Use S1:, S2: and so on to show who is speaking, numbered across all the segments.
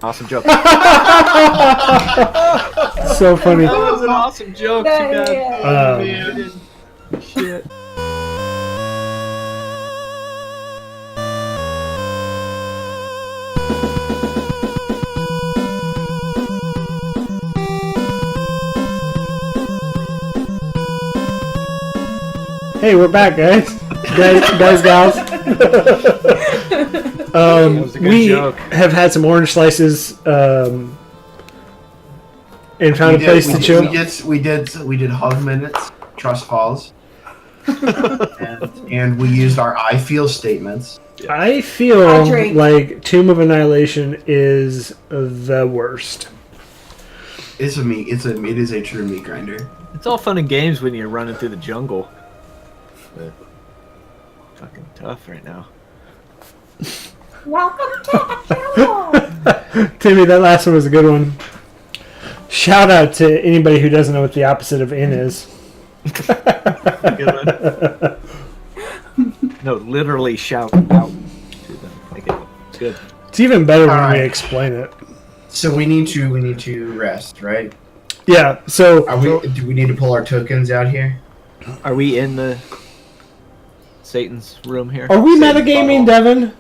S1: Awesome joke.
S2: So funny.
S1: That was an awesome joke, you guys.
S3: Yeah.
S1: Shit.
S2: Hey, we're back, guys. Gals. We
S1: joke.
S2: have had some orange slices and found a place to chill.
S4: We did hug minutes, trust falls, and we used our I feel statements.
S2: I feel
S3: I drink.
S2: like Tomb of Annihilation is the worst.
S4: It is a true meat grinder.
S1: It's all fun and games when you're running through the jungle. But fucking tough right now.
S3: Welcome to the jungle.
S2: Timmy, that last one was a good one. Shout out to anybody who doesn't know what the opposite of in is.
S1: Good one. No, literally shout out to them. It's good.
S2: It's even better when
S4: All
S2: we
S4: right.
S2: explain it.
S4: So we need to rest, right?
S2: Yeah, so
S4: Do we need to pull our tokens out here?
S1: Are we in the Satan's room here?
S2: are we
S4: Satan's
S2: metagaming,
S4: butthole.
S2: Devin?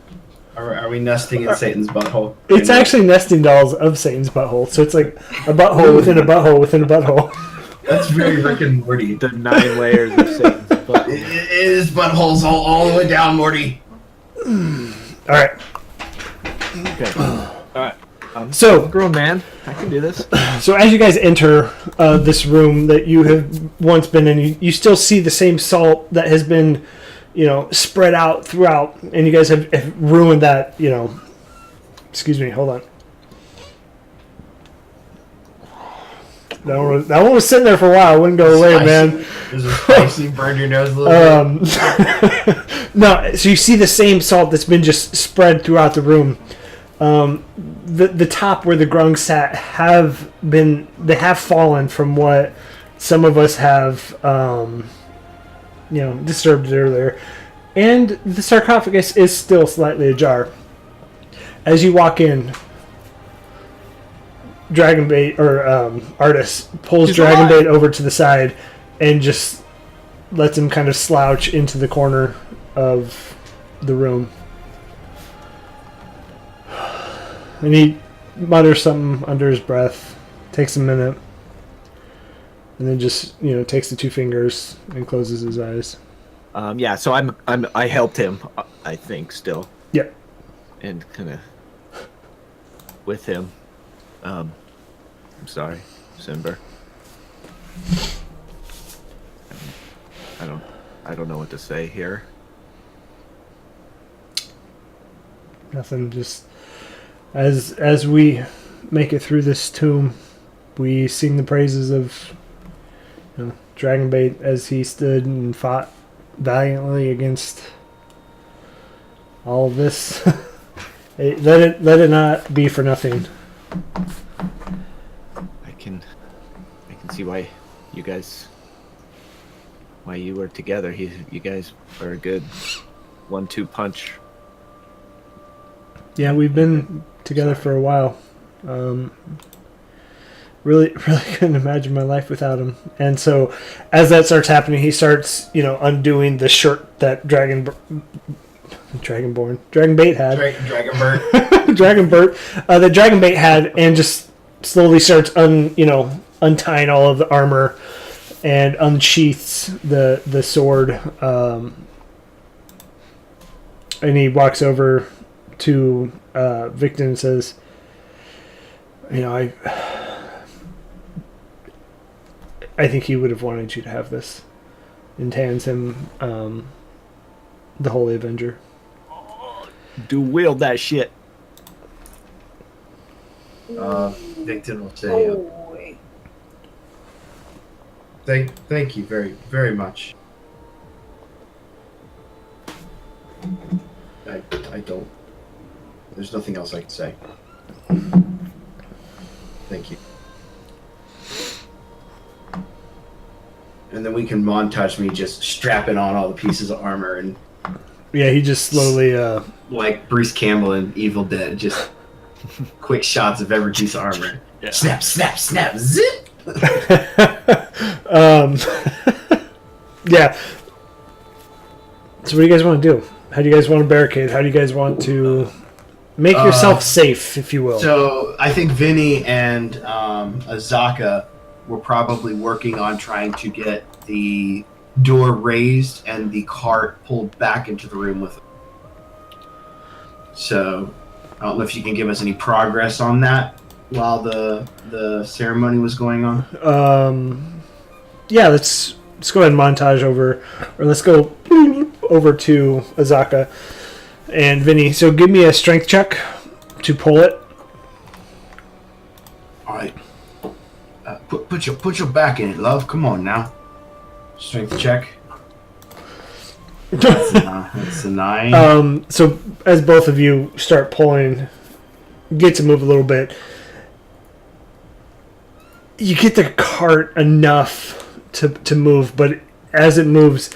S4: Are we nesting in Satan's butthole?
S2: It's actually nesting dolls of Satan's butthole, so it's like a butthole within a butthole within a butthole.
S4: That's very Rick and Morty.
S1: The 9 layers of Satan's butt.
S4: It is buttholes all the way down, Morty.
S2: All right.
S1: Okay. Alright.
S2: So,
S1: Grown man. I can do this.
S2: so as you guys enter this room that you have once been in, you still see the same salt that has been, spread out throughout, and you guys have ruined that. Excuse me. Hold on. That one was sitting there for a while. It wouldn't go away, man.
S4: Is it spicy? Burned your nose a little bit?
S2: No, so you see the same salt that's been just spread throughout the room. The top where the grung sat have fallen from what some of us have disturbed earlier, and the sarcophagus is still slightly ajar. As you walk in, Dragonbait or Artis pulls
S1: He's
S2: Dragonbait
S1: alive.
S2: over to the side and just lets him kind of slouch into the corner of the room. And he mutters something under his breath, takes a minute, and then just takes the 2 fingers and closes his eyes.
S1: Yeah, so I helped him, I think, still.
S2: Yep.
S1: And kind of with him. I'm sorry, Simber. I don't know what to say here.
S2: Nothing. Just as we make it through this tomb, we sing the praises of Dragonbait as he stood and fought valiantly against all of this. Let it not be for nothing.
S1: I can see why you were together. You guys are a good 1-2 punch.
S2: Yeah, we've been together for a while. Really couldn't imagine my life without him. And so, as that starts happening, he starts, undoing the shirt that Dragonbait had.
S4: Dragonbird.
S2: That Dragonbait had, and just slowly starts untying all of the armor and unsheaths the sword. And he walks over to Victor and says, I think he would have wanted you to have this. And hands him the Holy Avenger.
S1: Dual wield that shit.
S4: Victor will say,
S3: Boy.
S4: thank you very, very much. I don't. There's nothing else I can say. Thank you. And then we can montage me just strapping on all the pieces of armor and
S2: Yeah, he just slowly
S4: like Bruce Campbell in Evil Dead, just quick shots of every piece of armor.
S1: Yeah.
S4: Snap, snap, snap, zip.
S2: Yeah. So what do you guys want to do? How do you guys want to barricade? How do you guys want to make yourself safe, if you will?
S4: So I think Vinny and Azaka were probably working on trying to get the door raised and the cart pulled back into the room with them. So I don't know if you can give us any progress on that while the ceremony was going on.
S2: Yeah, let's go ahead and montage over, or let's go over to Azaka and Vinny. So give me a strength check to pull it.
S4: All right. Put your back in it, love. Come on now. Strength check. That's a 9.
S2: So as both of you start pulling, get to move a little bit, you get the cart enough to move, but as it moves,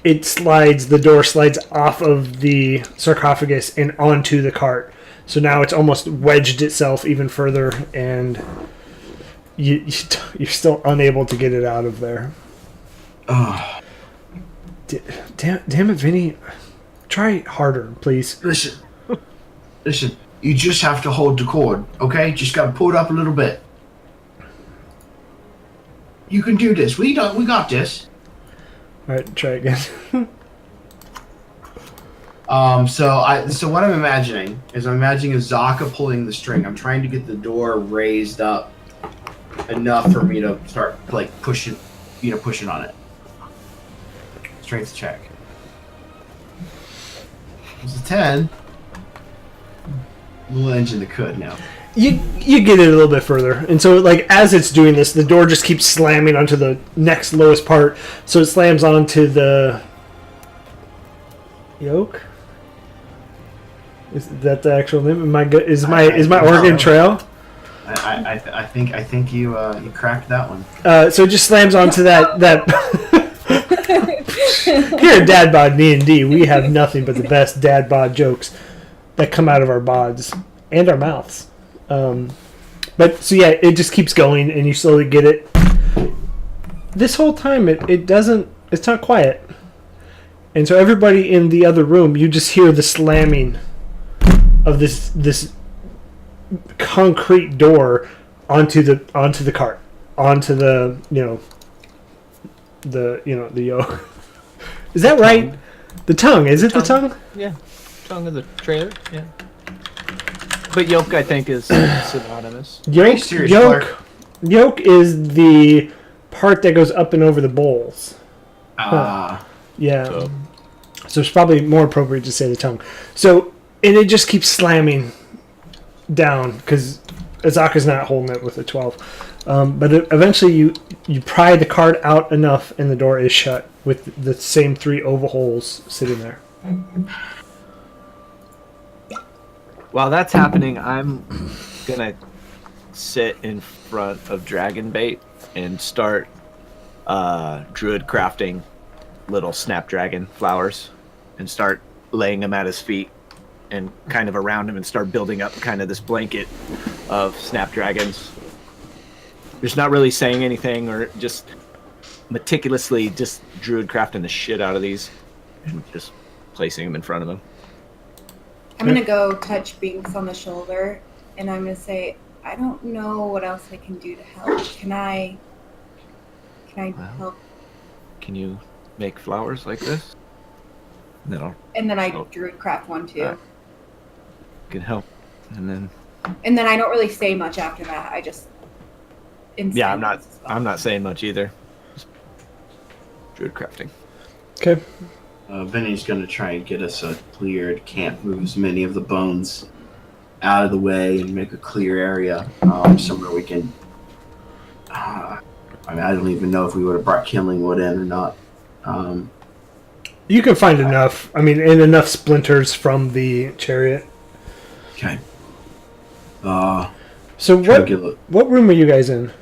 S2: the door slides off of the sarcophagus and onto the cart. So now it's almost wedged itself even further, and you're still unable to get it out of there.
S4: Oh.
S2: Damn it, Vinny. Try harder, please.
S4: Listen. You just have to hold the cord, okay? Just gotta pull it up a little bit. You can do this. We got this.
S2: Alright, try again.
S4: So what I'm imagining is Azaka pulling the string. I'm trying to get the door raised up enough for me to start pushing on it. Strength check. It's a 10. Little engine that could now.
S2: You get it a little bit further, and so as it's doing this, the door just keeps slamming onto the next lowest part. So it slams onto the yoke. Is that the actual name? Is my Oregon Trail?
S4: I think you cracked that one.
S2: So it just slams onto that. Here at DadBodDnd, we have nothing but the best dad bod jokes that come out of our bods and our mouths. But so yeah, it just keeps going, and you slowly get it. This whole time, it's not quiet, and so everybody in the other room, you just hear the slamming of this concrete door onto the cart, onto the yoke. Is that right? The tongue. Is it the tongue?
S1: Yeah. Tongue of the trailer. Yeah. But yoke, I think, is synonymous.
S2: Yoke is the part that goes up and over the bowls. Yeah. So it's probably more appropriate to say the tongue. So, and it just keeps slamming down because Azaka's not holding it with a 12. But eventually you pry the card out enough and the door is shut with the same 3 oval holes sitting there.
S1: While that's happening, I'm gonna sit in front of Dragon Bait and start druid crafting little snapdragon flowers and start laying them at his feet and kind of around him and start building up kind of this blanket of snapdragons. Just not really saying anything, or just meticulously just druid crafting the shit out of these and just placing them in front of him.
S3: I'm gonna go touch Binks on the shoulder, and I'm gonna say, I don't know what else I can do to help. Can I help?
S1: Can you make flowers like this? No.
S3: And then I druid craft one too.
S1: Can help, and then
S3: I don't really say much after that. I just.
S1: Yeah, I'm not saying much either. Just druid crafting.
S2: Okay.
S4: Vinny's going to try and get us a cleared camp, move as many of the bones out of the way and make a clear area somewhere we can. I don't even know if we would have brought kindling wood in or not.
S2: You can find enough. And enough splinters from the chariot.
S4: Okay.
S2: So what room are you guys in?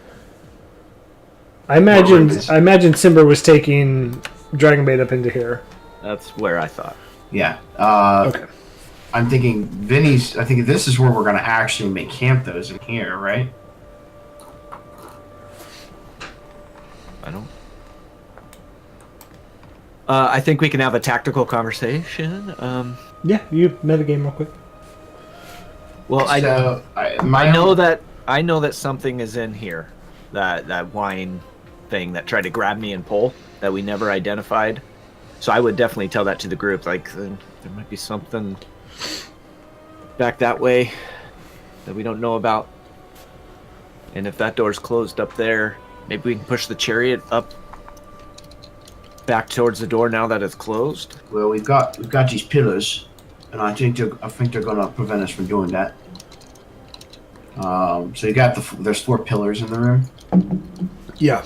S2: I imagine Simber was taking Dragonbait up into here.
S1: That's where I thought.
S4: Yeah.
S2: Okay.
S4: I'm thinking Vinny's. I think this is where we're going to actually make camp. Those in here, right?
S1: I don't. I think we can have a tactical conversation.
S2: Yeah, you metagame real quick.
S1: Well, I know that something is in here. That wine thing that tried to grab me and pull that we never identified. So I would definitely tell that to the group. Like there might be something back that way that we don't know about. And if that door's closed up there, maybe we can push the chariot up back towards the door now that it's closed.
S4: Well, we've got these pillars, and I think they're going to prevent us from doing that. So you got there's 4 pillars in the room.
S2: Yeah.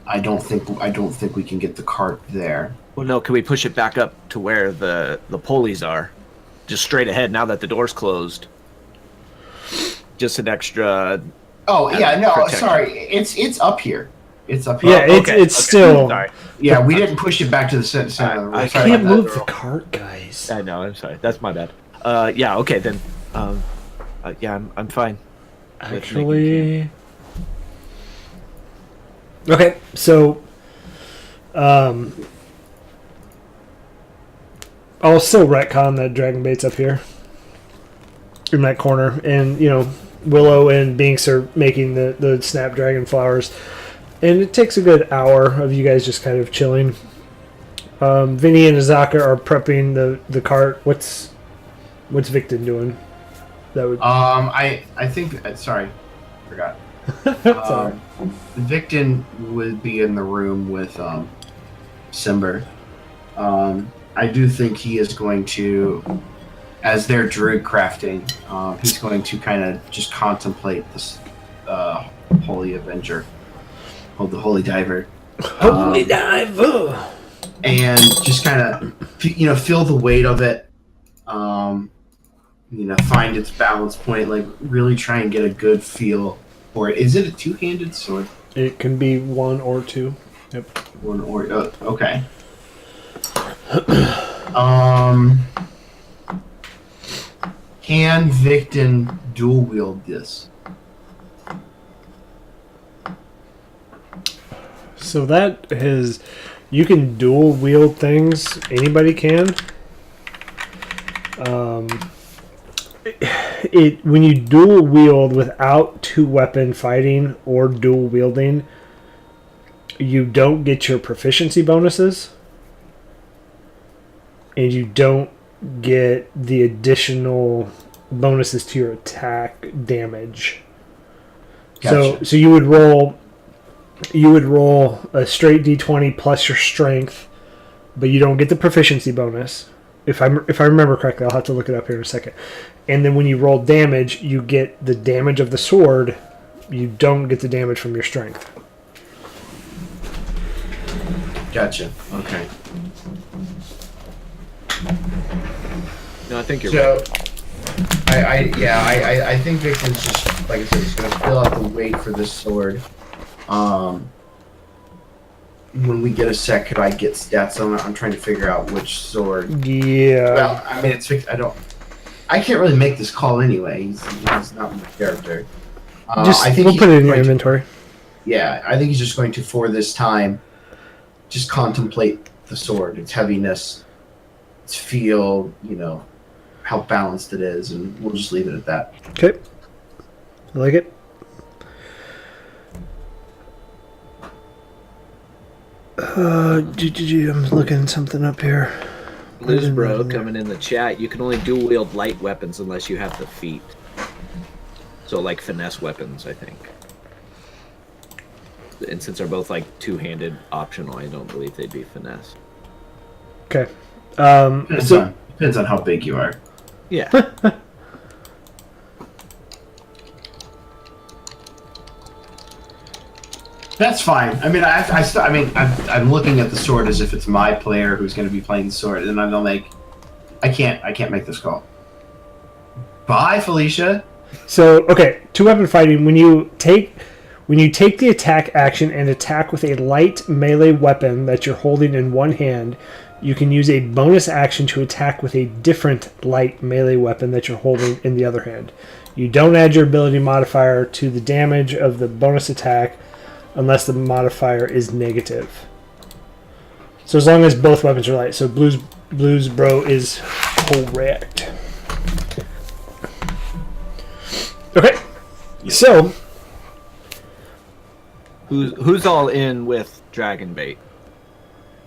S4: I don't think we can get the cart there.
S1: Well, no, can we push it back up to where the pulleys are? Just straight ahead now that the door's closed. Just an extra.
S4: Oh yeah, no,
S1: protection.
S4: sorry. It's up here. It's up here.
S2: Yeah, it's still.
S1: Sorry.
S4: Yeah, we didn't push it back to the center of the room.
S1: I
S4: Sorry
S2: Can't
S4: about
S2: move
S4: that.
S2: the cart, guys.
S1: I know. I'm sorry. That's my bad. Yeah. Okay then. Yeah, I'm fine.
S2: Actually. Okay, so. I'll still retcon that Dragonbait's up here. In that corner. And, Willow and Binks are making the Snapdragon flowers. And it takes a good hour of you guys just kind of chilling. Vinny and Azaka are prepping the cart. What's Victon doing? That would.
S4: I think. Sorry, forgot.
S2: Sorry.
S4: Victon would be in the room with Simber. I do think he is going to, as they're druid crafting, he's going to kind of just contemplate this holy avenger, the holy diver.
S2: Holy diver!
S4: And just kind of, feel the weight of it. Find its balance point, like really try and get a good feel for it. Is it a two-handed sword?
S2: It can be 1 or 2. Yep.
S4: One or okay. Can Victon dual wield this?
S2: So that is, you can dual wield things. Anybody can. When you dual wield without 2-weapon fighting or dual wielding, you don't get your proficiency bonuses, and you don't get the additional bonuses to your attack damage.
S4: Gotcha.
S2: So you would roll a straight d20 plus your strength, but you don't get the proficiency bonus. If I remember correctly, I'll have to look it up here in a second. And then when you roll damage, you get the damage of the sword. You don't get the damage from your strength.
S4: Gotcha. Okay.
S1: No, I think you're
S4: So,
S1: right.
S4: I think Victon's just, like I said, he's going to fill out the weight for this sword. When we get a sec, could I get stats on it? I'm trying to figure out which sword.
S2: Yeah.
S4: Well, I mean, I can't really make this call anyway. He's not my character.
S2: Just
S4: I think
S2: we'll
S4: he's
S2: put it in your
S4: going to-
S2: inventory.
S4: Yeah, I think he's just going to, for this time, just contemplate the sword, its heaviness, its feel, how balanced it is, and we'll just leave it at that.
S2: Okay. I like it. I'm looking something up here.
S1: Liz Bro coming in the chat. You can only dual wield light weapons unless you have the feet. So like finesse weapons, I think. And since they're both like two-handed optional, I don't believe they'd be finesse.
S2: Okay.
S4: Depends on how big you are.
S1: Yeah.
S4: That's fine. I mean, I'm looking at the sword as if it's my player who's going to be playing the sword, and I'm like, I can't make this call. Bye, Felicia.
S2: So, okay, 2-weapon fighting. When you take the attack action and attack with a light melee weapon that you're holding in one hand, You can use a bonus action to attack with a different light melee weapon that you're holding in the other hand. You don't add your ability modifier to the damage of the bonus attack unless the modifier is negative. So as long as both weapons are light. So Blues Bro is correct. Okay. So
S1: Who's all in with Dragon Bait?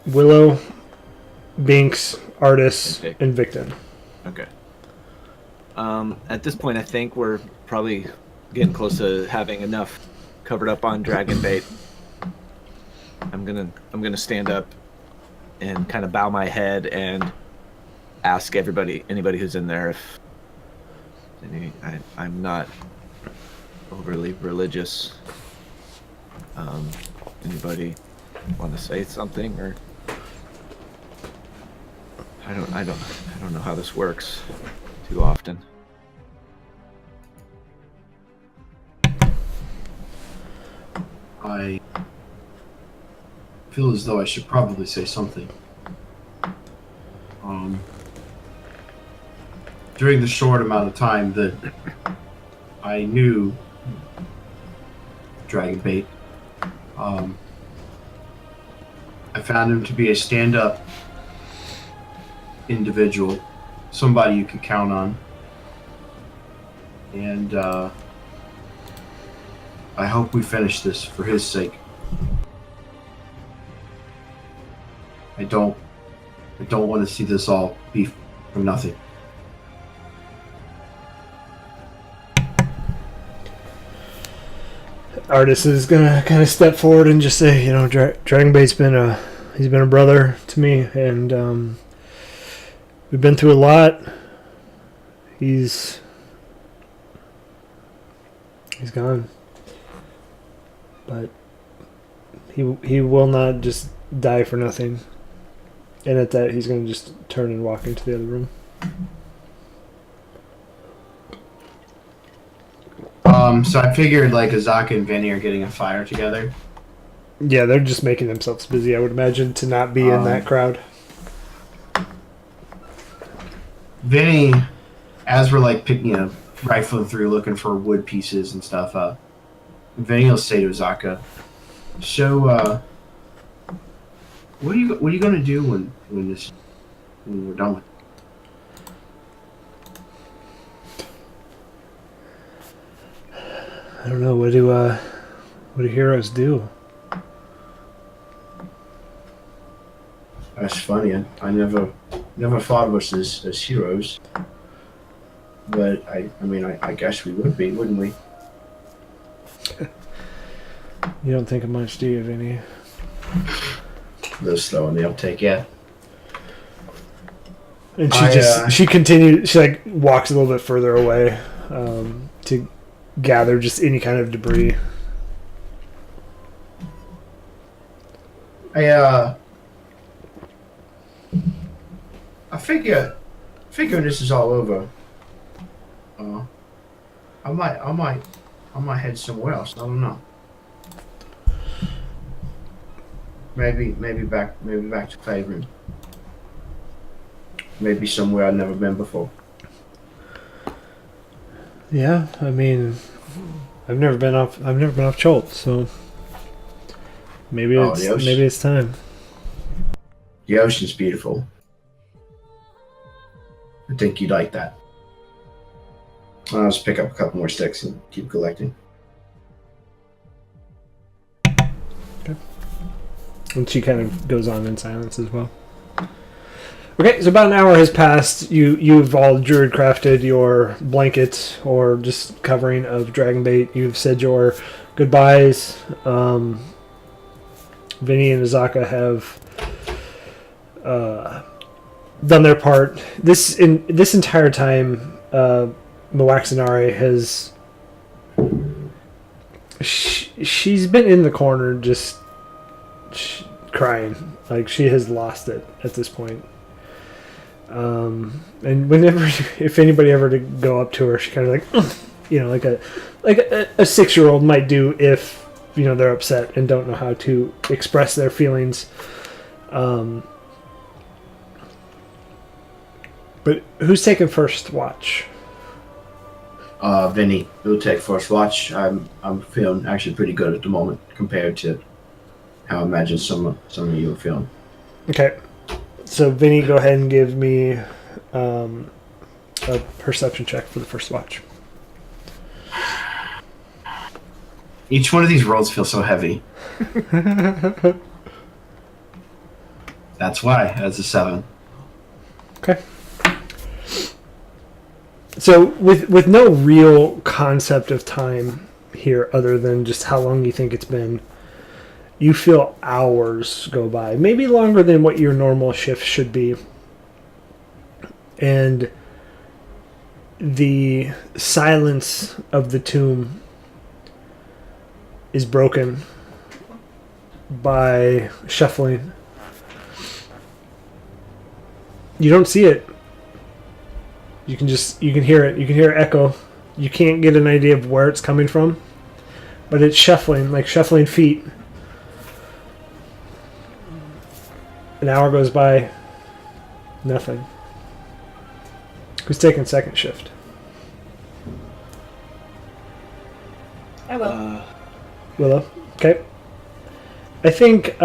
S2: Willow, Binks, Artis,
S1: Okay.
S2: and Victon.
S1: Okay. At this point, I think we're probably getting close to having enough covered up on Dragon Bait. I'm gonna stand up and kind of bow my head and ask anybody who's in there if I'm not overly religious. Anybody want to say something, or I don't know how this works too often.
S4: I feel as though I should probably say something. During the short amount of time that I knew Dragon Bait, I found him to be a stand-up individual, somebody you could count on, and I hope we finish this for his sake. I don't want to see this all be for nothing.
S2: Artis is gonna kind of step forward and just say, Dragon Bait's been a brother to me, and we've been through a lot. He's gone, but he will not just die for nothing. And at that, he's gonna just turn and walk into the other room.
S4: So I figured like Azaka and Vinny are getting a fire together.
S2: Yeah, they're just making themselves busy, I would imagine, to not be in that crowd.
S4: Vinny, as we're like picking rifling through looking for wood pieces and stuff, Vinny will say to Azaka, "So, what are you gonna do when we're done with it?"
S2: I don't know. What do heroes do?
S4: That's funny. I never thought of us as heroes, but I guess we would be, wouldn't we?
S2: You don't think of much, do you, Vinny?
S4: A little slow on the uptake, yeah.
S2: And she continues. She like walks a little bit further away to gather just any kind of debris.
S4: I figure this is all over. I might head somewhere else. I don't know. Maybe back to Favorite. Maybe somewhere I've never been before.
S2: Yeah, I mean, I've never been off Cholt, so maybe it's time.
S4: The ocean's beautiful. I think you'd like that. I'll just pick up a couple more sticks and keep collecting.
S2: Okay. And she kind of goes on in silence as well. Okay, so about an hour has passed. You've all druid crafted your blanket or just covering of dragon bait. You've said your goodbyes. Vinny and Azaka have done their part. This entire time, Moaxinare has she's been in the corner just crying, like she has lost it at this point. And whenever, if anybody ever to go up to her, she kind of like, like a 6-year-old might do if they're upset and don't know how to express their feelings. But who's taking first watch?
S4: Vinny, you'll take first watch. I'm feeling actually pretty good at the moment compared to how I imagine some of you are feeling.
S2: Okay. So, Vinny, go ahead and give me a perception check for the first watch.
S4: Each one of these rolls feels so heavy. That's why. That's a 7.
S2: Okay. So, with no real concept of time here other than just how long you think it's been, you feel hours go by. Maybe longer than what your normal shift should be. And the silence of the tomb is broken by shuffling. You don't see it. You can hear it. You can hear it echo. You can't get an idea of where it's coming from, but it's shuffling, like shuffling feet. An hour goes by. Nothing. Who's taking second shift?
S3: I will.
S2: Willow. Okay. I think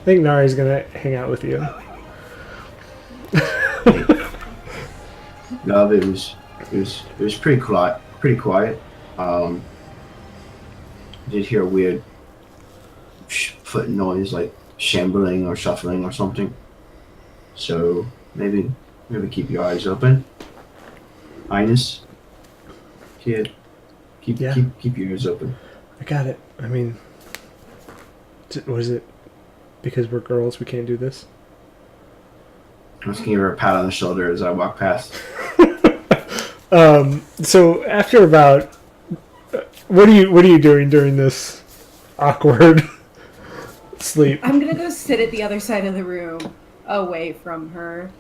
S2: Nari's gonna hang out with you.
S4: No, it was pretty quiet. Pretty quiet. Did hear a weird foot noise, like shambling or shuffling or something. So maybe keep your eyes open. Ines, kid, keep your ears open.
S2: I got it. I mean, was it because we're girls we can't do this?
S4: I was gonna give her a pat on the shoulder as I walk past.
S2: So after about, what are you doing during this awkward sleep?
S3: I'm gonna go sit at the other side of the room, away from her.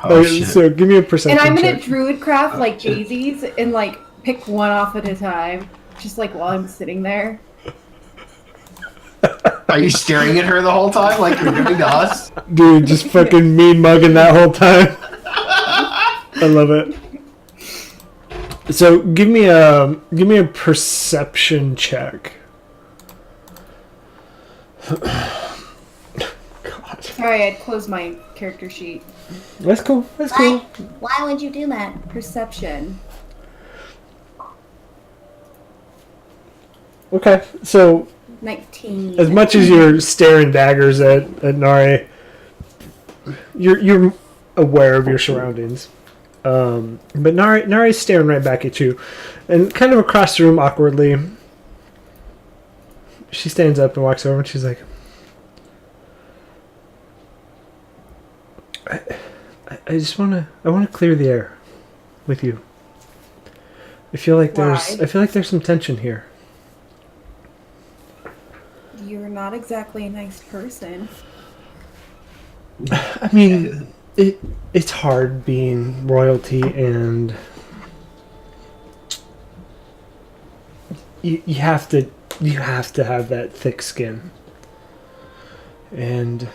S4: Oh, shit.
S2: So give me a perception
S3: And I'm gonna
S2: check.
S3: druid craft like daisies and like pick one off at a time, just like while I'm sitting there.
S4: Are you staring at her the whole time like you're doing to us?
S2: Dude, just fucking mean mugging that whole time. I love it. So give me a perception check. God.
S3: Sorry, I'd closed my character sheet.
S2: That's cool. That's cool.
S5: Why would you do that?
S3: Perception.
S2: Okay, so
S3: 19.
S2: as much as you're staring daggers at Nari, you're aware of your surroundings. But Nari's staring right back at you. And kind of across the room awkwardly, she stands up and walks over and she's like, I just wanna clear the air with you. I feel like there's some tension here.
S3: You're not exactly a nice person.
S2: I mean, it's hard being royalty, and you have to have that thick skin, and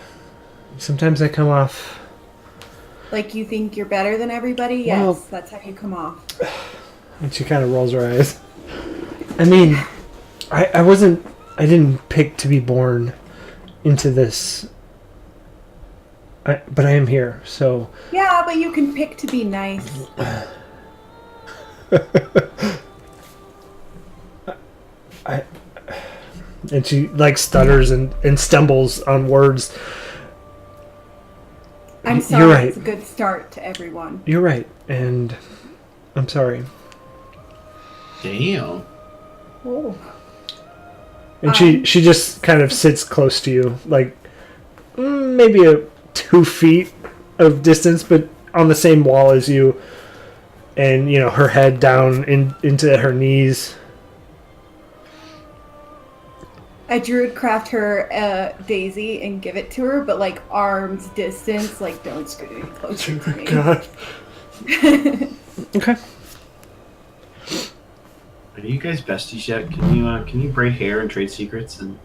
S2: sometimes I come off.
S3: Like you think you're better than everybody? Yes,
S2: Well-
S3: that's how you come off.
S2: And she kind of rolls her eyes. I mean, I didn't pick to be born into this. But I am here, so.
S3: Yeah, but you can pick to be nice.
S2: And she like stutters and stumbles on words.
S3: I'm sorry.
S2: You're right.
S3: It's a good start to everyone.
S2: You're right, and I'm sorry.
S4: Damn.
S3: Oh.
S2: And she just kind of sits close to you, like maybe 2 feet of distance, but on the same wall as you. And her head down into her knees.
S3: I druid craft her a daisy and give it to her, but like arm's distance, like don't scoot any closer to me.
S2: God. Okay.
S4: Are you guys besties yet? Can you braid hair and trade secrets? And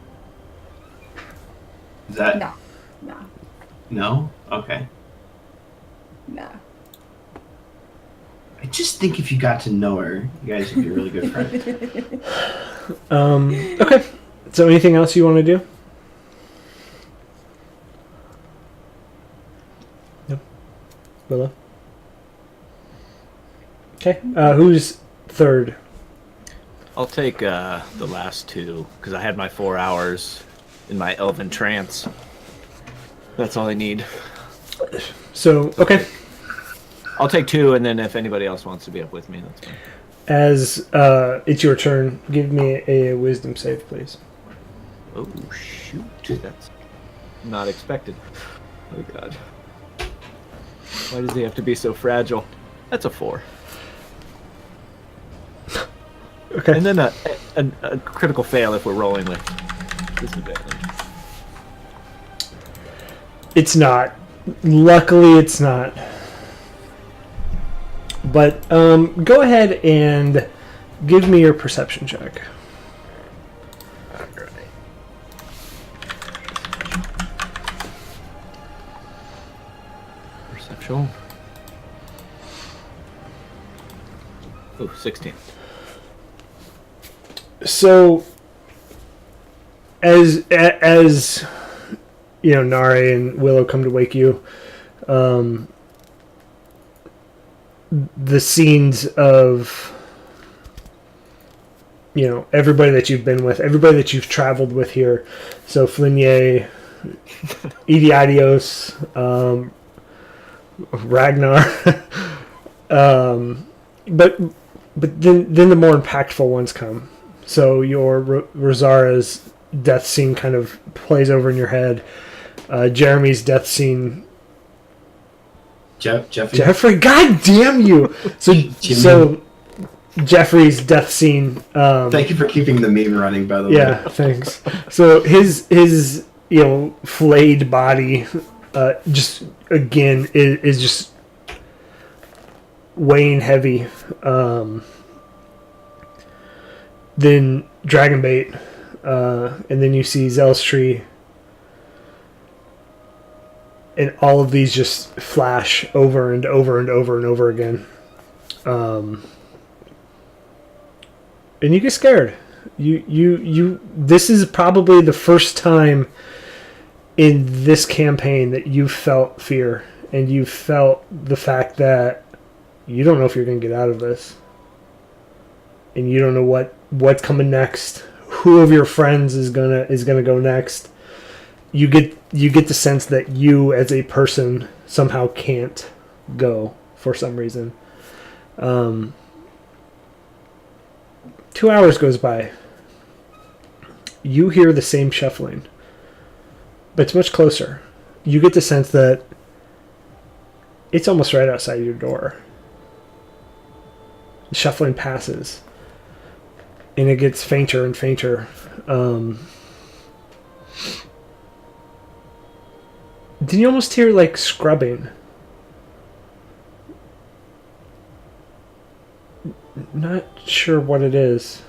S4: is that
S3: No. No,
S4: No? Okay.
S3: no.
S4: I just think if you got to know her, you guys would be really good friends.
S2: Okay. So anything else you want to do? No. Willow. Okay. Who's third?
S1: I'll take the last two because I had my 4 hours in my elven trance. That's all I need.
S2: So okay.
S1: I'll take 2, and then if anybody else wants to be up with me, that's fine.
S2: As it's your turn, give me a wisdom save, please.
S1: Oh shoot, that's not expected. Oh god. Why does he have to be so fragile? That's a 4.
S2: Okay.
S1: And then a critical fail if we're rolling with disadvantage.
S2: It's not. Luckily, it's not. But go ahead and give me your perception check.
S1: Perceptual. Oh, 16.
S2: So, as you know, Nari and Willow come to wake you, the scenes of, you know, everybody that you've been with, everybody that you've traveled with here. So Flinye, Ediadios, Ragnar, but then the more impactful ones come. So your Rosara's death scene kind of plays over in your head. Jeremy's death scene. Jeffrey, god damn you! So Jeffrey's death scene.
S4: Thank you for keeping the meme running, by the way.
S2: Yeah, thanks. So his flayed body, just again is just weighing heavy. Then Dragonbait, and then you see Zelstree. And all of these just flash over and over and over and over again. And you get scared. You this is probably the first time in this campaign that you felt fear, and you felt the fact that you don't know if you're going to get out of this. And you don't know what's coming next. Who of your friends is gonna go next. You get the sense that you as a person somehow can't go for some reason. 2 hours goes by. You hear the same shuffling, but it's much closer. You get the sense that it's almost right outside your door. The shuffling passes, and it gets fainter and fainter. Then you almost hear like scrubbing. Not sure what it is.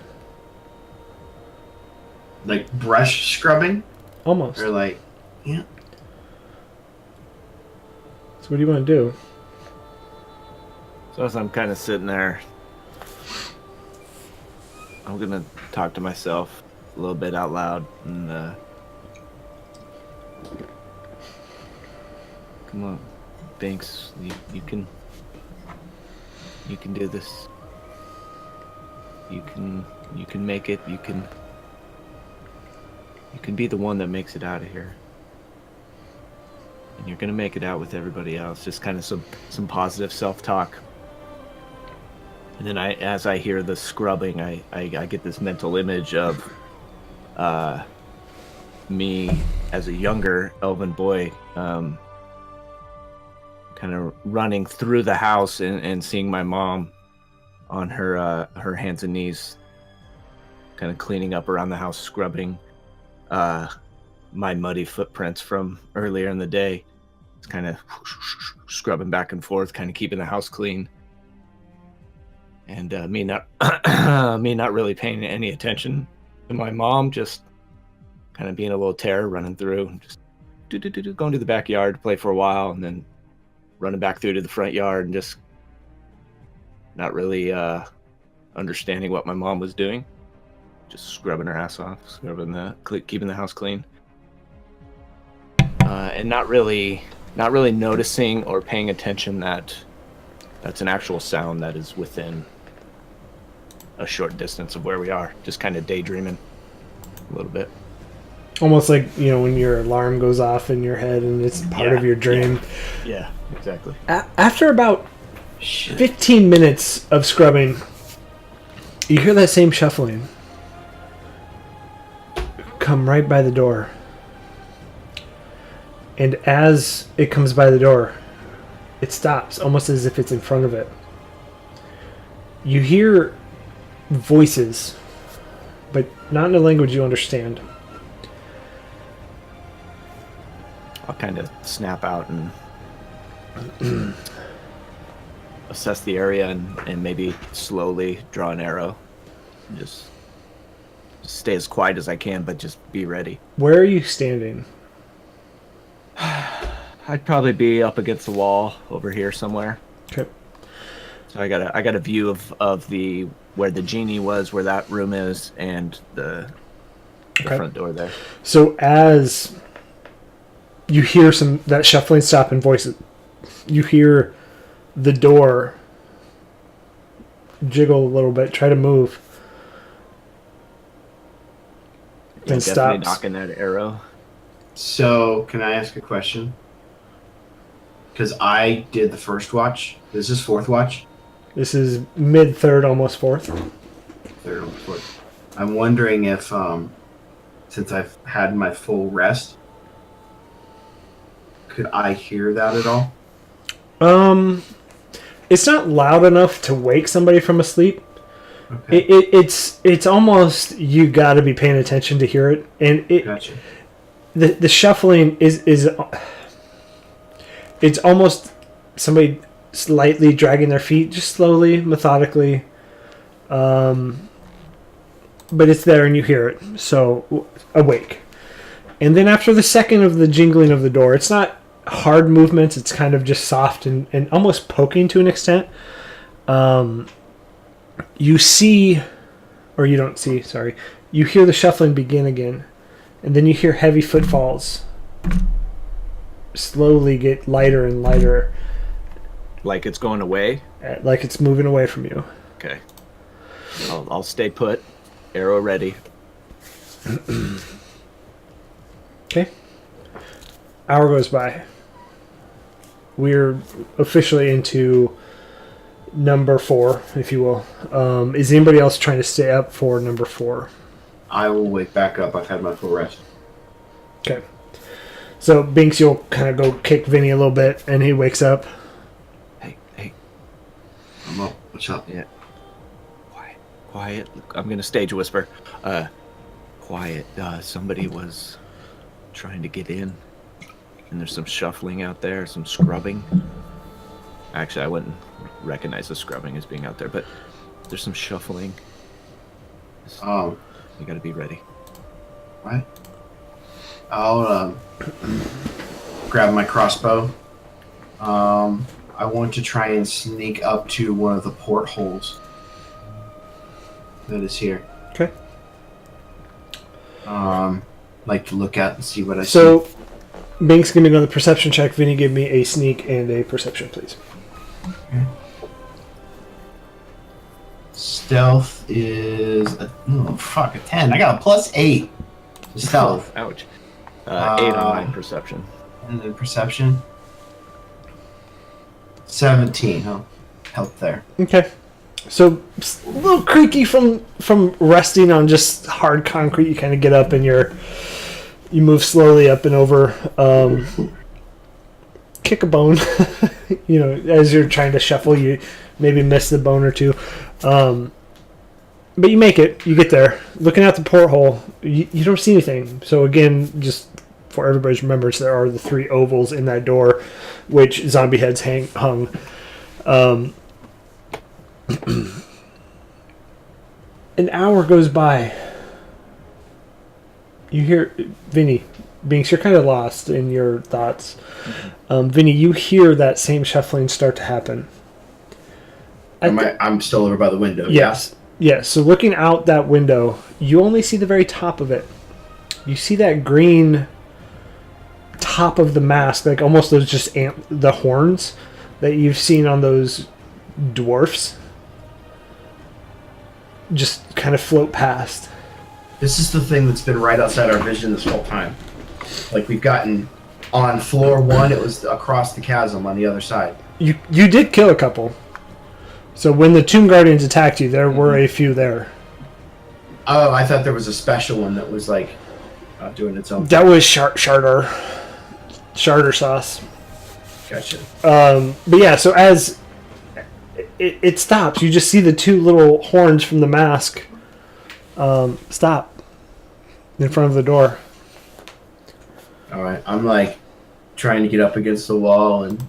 S4: Like brush scrubbing?
S2: Almost.
S4: Or like, yeah.
S2: So what do you want to do?
S1: So as I'm kind of sitting there, I'm gonna talk to myself a little bit out loud and come on, Banks, you can do this. You can make it. You can be the one that makes it out of here. And you're gonna make it out with everybody else. Just kind of some positive self-talk. And then as I hear the scrubbing, I get this mental image of me as a younger elven boy, kind of running through the house and seeing my mom on her hands and knees, kind of cleaning up around the house, scrubbing my muddy footprints from earlier in the day. It's kind of scrubbing back and forth, kind of keeping the house clean. And me not really paying any attention to my mom, just kind of being a little terror running through, just going to the backyard to play for a while, and then running back through to the front yard and just not really understanding what my mom was doing. Just scrubbing her ass off, keeping the house clean, and not really noticing or paying attention that that's an actual sound that is within a short distance of where we are. Just kind of daydreaming a little bit.
S2: Almost like, when your alarm goes off in your head and it's part of your dream.
S1: Yeah, exactly.
S2: After about 15 minutes of scrubbing, you hear that same shuffling come right by the door. And as it comes by the door, it stops, almost as if it's in front of it. You hear voices, but not in a language you understand.
S1: I'll kind of snap out and assess the area and maybe slowly draw an arrow. Just stay as quiet as I can, but just be ready.
S2: Where are you standing?
S1: I'd probably be up against the wall over here somewhere.
S2: Okay.
S1: So I got a view of the where the genie was, where that room is, and the front door there.
S2: So as you hear that shuffling stop and voices, you hear the door jiggle a little bit, try to move, then
S1: Definitely
S2: stops.
S1: knocking that arrow.
S4: So, can I ask a question? Because I did the first watch. This is fourth watch?
S2: This is mid-third, almost fourth.
S4: Third or fourth. I'm wondering if, since I've had my full rest, could I hear that at all?
S2: It's not loud enough to wake somebody from a sleep.
S4: Okay.
S2: It's almost, you got to be paying attention to hear it, and
S4: Gotcha.
S2: The shuffling is it's almost somebody slightly dragging their feet, just slowly, methodically, but it's there and you hear it, so awake. And then after the second of the jingling of the door, it's not hard movements, it's kind of just soft and almost poking to an extent. You see, or you don't see, sorry, you hear the shuffling begin again, and then you hear heavy footfalls slowly get lighter and lighter.
S1: Like it's going away?
S2: Like it's moving away from you.
S1: Okay. I'll stay put. Arrow ready.
S2: Okay. Hour goes by. We're officially into number 4, if you will. Is anybody else trying to stay up for number 4?
S4: I will wake back up. I've had my full rest.
S2: Okay. So Binks, you'll kind of go kick Vinny a little bit, and he wakes up.
S1: Hey.
S4: I'm up. What's up?
S1: Yeah. Quiet. I'm gonna stage whisper. Quiet. Somebody was trying to get in, and there's some shuffling out there, some scrubbing. Actually, I wouldn't recognize the scrubbing as being out there, but there's some shuffling. You gotta be ready.
S4: What? I'll grab my crossbow. I want to try and sneak up to one of the portholes that is here.
S2: Okay.
S4: Like to look at and see what I see.
S2: So Binks, give me another perception check. Vinny, give me a sneak and a perception, please.
S4: Okay. Stealth is a 10. I got a +8 to stealth.
S1: Ouch. 8 on my perception.
S4: And then perception 17. Oh, help there.
S2: Okay. So a little creaky from resting on just hard concrete. You kind of get up and you move slowly up and over. Kick a bone. As you're trying to shuffle, you maybe miss the bone or two. But you make it. You get there. Looking out the porthole, you don't see anything. So again, just for everybody's remembrance, there are the 3 ovals in that door, which zombie heads hung. An hour goes by. You hear, Vinny, Binks, you're kind of lost in your thoughts. Vinny, you hear that same shuffling start to happen.
S4: I'm still over by the window.
S2: Yes. Yes. So looking out that window, you only see the very top of it. You see that green top of the mast, like almost those the horns that you've seen on those dwarfs, just kind of float past.
S4: This is the thing that's been right outside our vision this whole time. Like we've gotten on floor 1, it was across the chasm on the other side.
S2: You did kill a couple. So when the Tomb Guardians attacked you, there were a few there.
S4: Oh, I thought there was a special one that was like doing its own.
S2: That was Sharder sauce.
S4: Gotcha.
S2: But yeah, so as it stops, you just see the two little horns from the mask stop in front of the door.
S4: All right, I'm like trying to get up against the wall and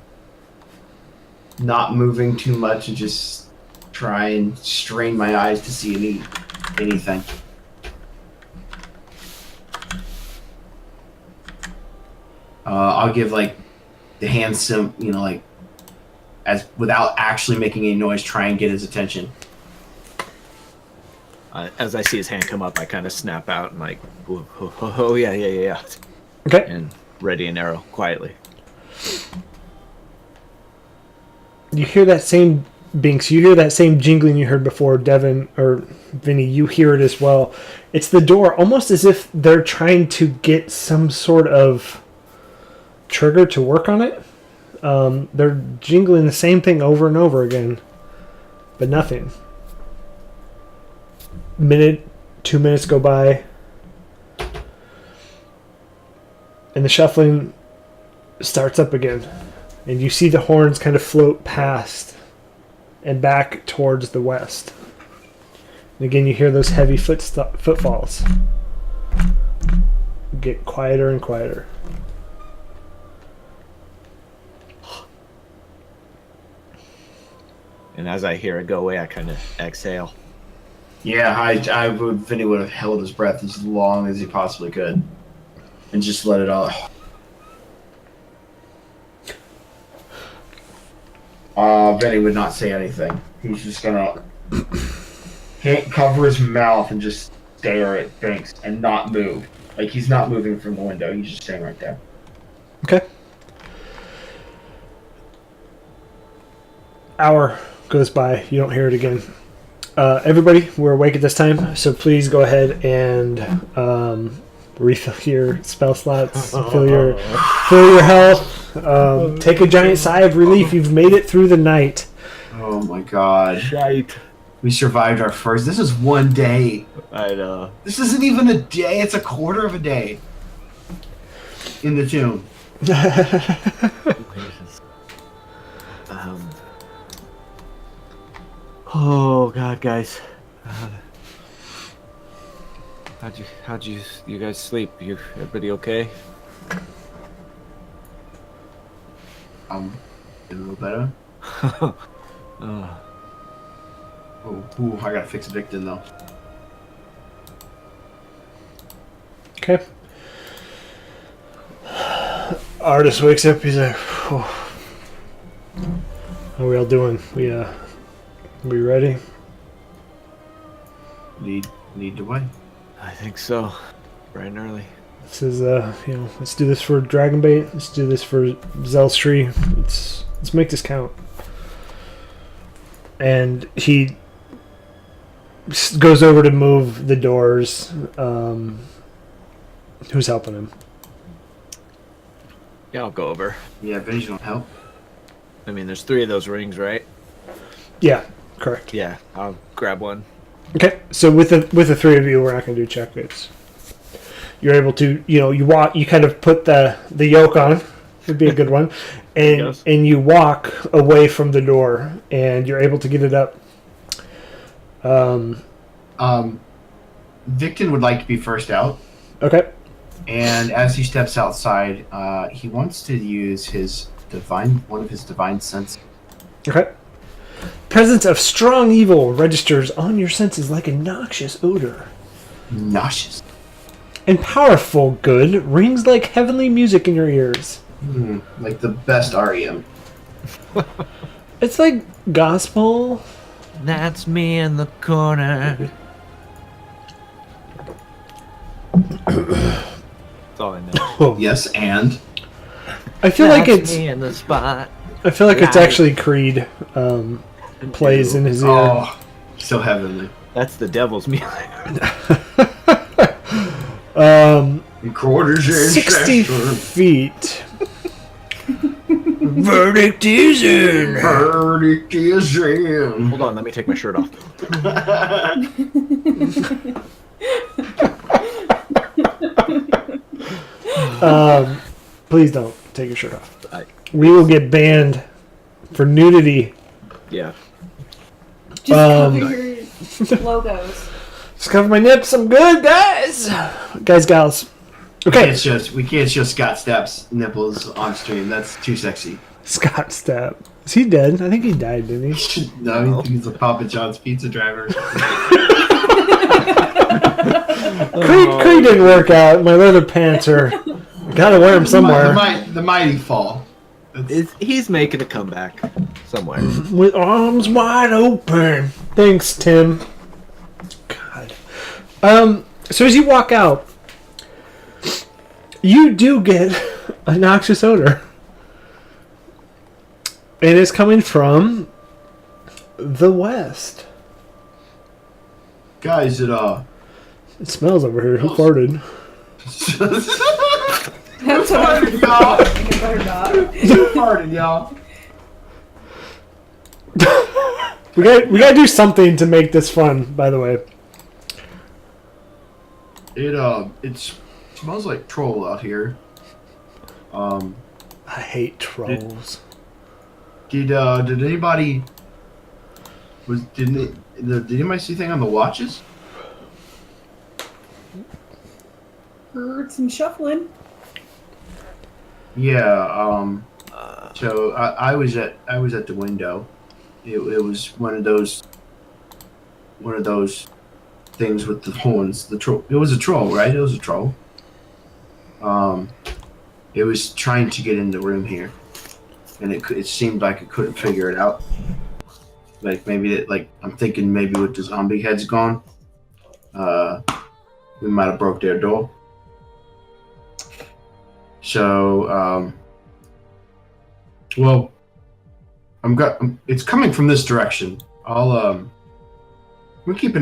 S4: not moving too much and just try and strain my eyes to see anything. I'll give like the hand like as without actually making any noise, try and get his attention.
S1: As I see his hand come up, I kind of snap out and like, oh yeah.
S2: Okay.
S1: And ready an arrow quietly.
S2: You hear that same Binks. You hear that same jingling you heard before, Devin or Vinny. You hear it as well. It's the door, almost as if they're trying to get some sort of trigger to work on it. They're jingling the same thing over and over again, but nothing. Minute, 2 minutes go by, and the shuffling starts up again, and you see the horns kind of float past and back towards the west. And again, you hear those heavy footfalls get quieter and quieter.
S1: And as I hear it go away, I kind of exhale.
S4: Yeah, Vinny would have held his breath as long as he possibly could, and just let it all. Vinny would not say anything. He's just gonna cover his mouth and just stare at Binks and not move. Like he's not moving from the window. He's just staying right there.
S2: Okay. Hour goes by. You don't hear it again. Everybody, we're awake at this time, so please go ahead and refill your spell slots, fill your health. Take a giant sigh of relief. You've made it through the night.
S4: Oh my god.
S1: Shite.
S4: We survived our first. This is one day.
S1: I know.
S4: This isn't even a day. It's a quarter of a day. In the tomb.
S1: Oh god, guys. How'd you guys sleep? Everybody okay?
S4: A little better. Oh, I gotta fix Victon though.
S2: Okay. Artist wakes up. He's like, oh. How are we all doing? We ready?
S4: Lead the way.
S1: I think so. Bright and early.
S2: This is let's do this for Dragonbait. Let's do this for Zelstree. Let's make this count. And he goes over to move the doors. Who's helping him?
S1: Yeah, I'll go over.
S4: Yeah, Vinny's gonna help.
S1: I mean, there's 3 of those rings, right?
S2: Yeah, correct.
S1: Yeah, I'll grab one.
S2: Okay, so with the 3 of you, we're not going to do check boots. You're able to, you kind of put the yoke on, would be a good one, and you walk away from the door, and you're able to get it up.
S4: Victon would like to be first out.
S2: Okay.
S4: And as he steps outside, he wants to use one of his divine senses.
S2: Okay. Presence of strong evil registers on your senses like a noxious odor.
S4: Nauseous.
S2: and powerful good rings like heavenly music in your ears.
S4: Like the best REM.
S2: It's like gospel.
S1: That's me in the corner. That's all I know.
S4: Yes, and
S2: I feel like
S1: That's
S2: it's.
S1: me in the spot.
S2: I feel like it's
S1: Right.
S2: actually Creed plays in his ear.
S4: oh, so heavenly.
S1: That's the devil's music.
S4: And quarters in
S2: 60
S4: session.
S2: feet. Verdict is in.
S4: Verdict is in.
S1: Hold on, let me take my shirt off.
S2: Please don't take your shirt off.
S1: We
S2: We will get banned for nudity.
S1: yeah.
S3: Just cover your logos.
S2: Just cover my nips. I'm good, guys. Guys, gals. Okay.
S4: We can't show Scott Stapp's nipples on stream. That's too sexy.
S2: Scott Stapp. Is he dead? I think he died, didn't he?
S4: No, he's a Papa John's pizza driver.
S2: Creed didn't work out. My leather pants are. Gotta wear them somewhere.
S4: The mighty fall.
S1: He's making a comeback somewhere.
S2: With arms wide open. Thanks, Tim. God. So as you walk out, you do get a noxious odor. And it's coming from the west.
S4: Guys,
S2: It smells over here. Who farted?
S3: That's what I'm
S4: y'all.
S3: thinking about not.
S4: Pardon, y'all.
S2: We gotta do something to make this fun, by the way.
S4: It smells like troll out here.
S2: I hate trolls.
S4: Did anybody did anybody see anything on the watches?
S3: Heard some shuffling.
S4: Yeah. So I was at the window. It was one of those things with the horns. The troll. It was a troll, right? It was a troll. It was trying to get in the room here, and it seemed like it couldn't figure it out. Like I'm thinking maybe with the zombie heads gone, we might have broke their door. So, well, it's coming from this direction. We'll keep a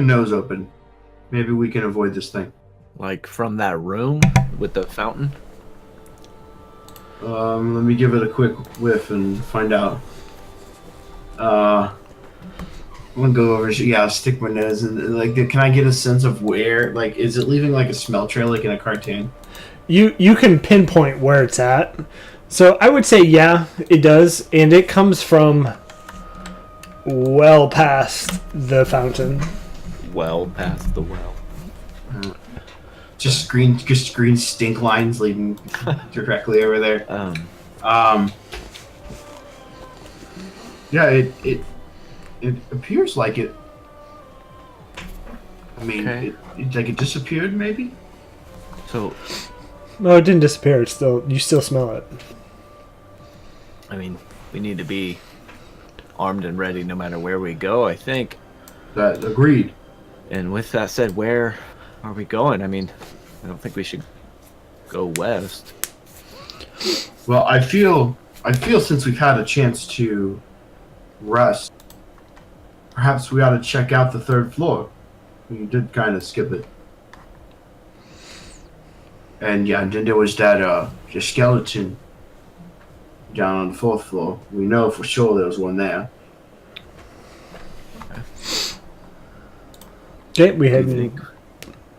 S4: nose open. Maybe we can avoid this thing.
S1: Like from that room with the fountain?
S4: Let me give it a quick whiff and find out. I'm gonna go over. Yeah, I'll stick my nose in. Like, can I get a sense of where? Like, is it leaving like a smell trail, like in a cartoon?
S2: You can pinpoint where it's at. So I would say yeah, it does, and it comes from well past the fountain.
S1: Well past the well.
S4: Just green stink lines leading directly over there. Yeah, it appears like it. I mean,
S1: Okay.
S4: it disappeared, maybe.
S1: So,
S2: No, it didn't disappear. It's still, you still smell it.
S1: I mean, we need to be armed and ready no matter where we go, I think.
S4: That agreed.
S1: And with that said, where are we going? I mean, I don't think we should go west.
S4: Well, I feel since we've had a chance to rest, perhaps we ought to check out the third floor. We did kind of skip it. And yeah, and then there was that the skeleton down on the fourth floor. We know for sure there was one there.
S2: Okay, we
S1: Do
S2: head
S1: you
S2: in.
S1: think-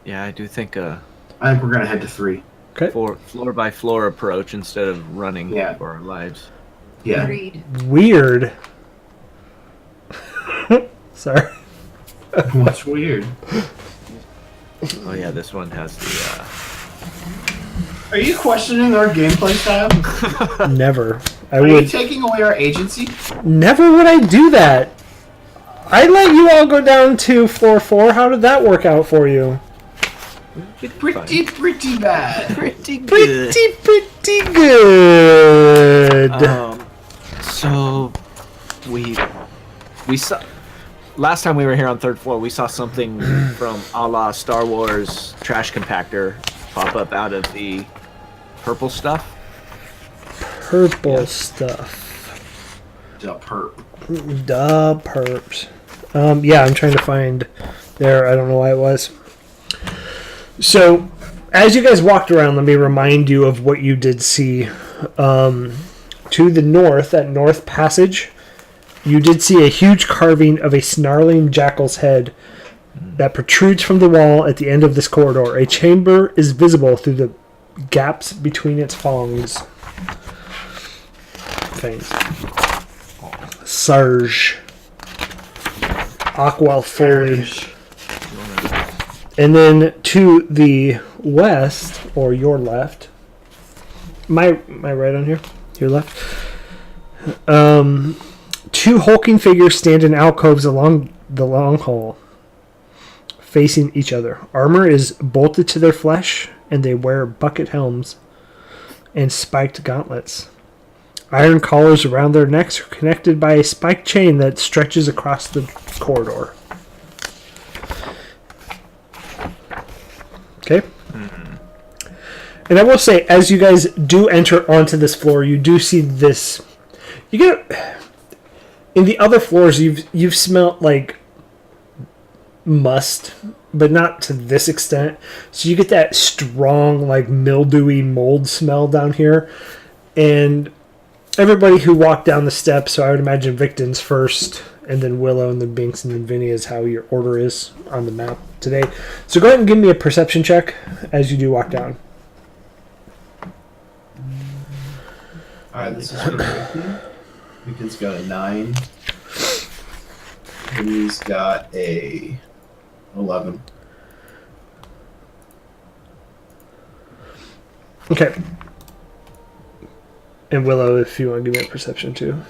S1: Yeah, I do think
S4: I think we're gonna head to 3.
S1: floor by floor approach instead of running
S4: Yeah.
S1: for our lives.
S4: Yeah.
S3: Agreed.
S2: Weird. Sorry.
S4: What's weird?
S1: Oh yeah, this one has the.
S4: Are you questioning our gameplay style?
S2: Never. I
S4: Are you
S2: would.
S4: taking away our agency?
S2: Never would I do that. I let you all go down to floor 4. How did that work out for you?
S4: Pretty bad.
S1: Pretty good.
S2: Pretty good.
S1: So we saw last time we were here on third floor. We saw something from a la Star Wars trash compactor pop up out of the purple stuff.
S2: Purple stuff.
S4: The perp.
S2: The perps. Yeah, I'm trying to find there. I don't know why it was. So, as you guys walked around, let me remind you of what you did see. To the north, that north passage, you did see a huge carving of a snarling jackal's head that protrudes from the wall at the end of this corridor. A chamber is visible through the gaps between its fangs. Sarge. Aqua foliage. And then to the west, or your left, my right on here? Your left? Two hulking figures stand in alcoves along the long hall, facing each other. Armor is bolted to their flesh, and they wear bucket helms and spiked gauntlets. Iron collars around their necks are connected by a spiked chain that stretches across the corridor. Okay? And I will say, as you guys do enter onto this floor, you do see this. You get in the other floors. You've smelt like must, but not to this extent. So you get that strong, like mildewy mold smell down here, and everybody who walked down the steps. So I would imagine Victon's first, and then Willow, and then Binks, and then Vinny is how your order is on the map today. So go ahead and give me a perception check as you do walk down.
S4: Alright, this is for Vicky. Vicky's got a 9. Vinny's got a 11.
S2: Okay. And Willow, if you want to give me a perception too.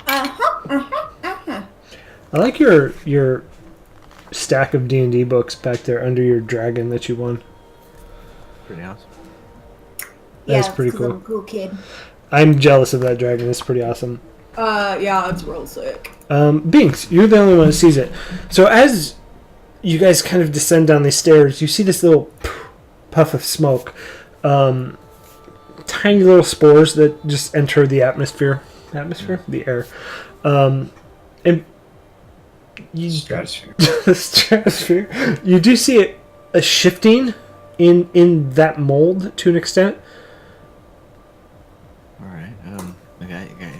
S2: I like your stack of D&D books back there under your dragon that you won.
S1: Pretty awesome.
S2: That's
S5: Yeah,
S2: pretty
S5: 'cause
S2: cool.
S5: I'm a cool kid.
S2: I'm jealous of that dragon. It's pretty awesome.
S3: Yeah, it's real sick.
S2: Binks, you're the only one that sees it. So as you guys kind of descend down these stairs, you see this little puff of smoke. Tiny little spores that just enter the atmosphere. The air. And you
S4: Stratosphere.
S2: stratosphere. You do see a shifting in that mold to an extent.
S1: All right.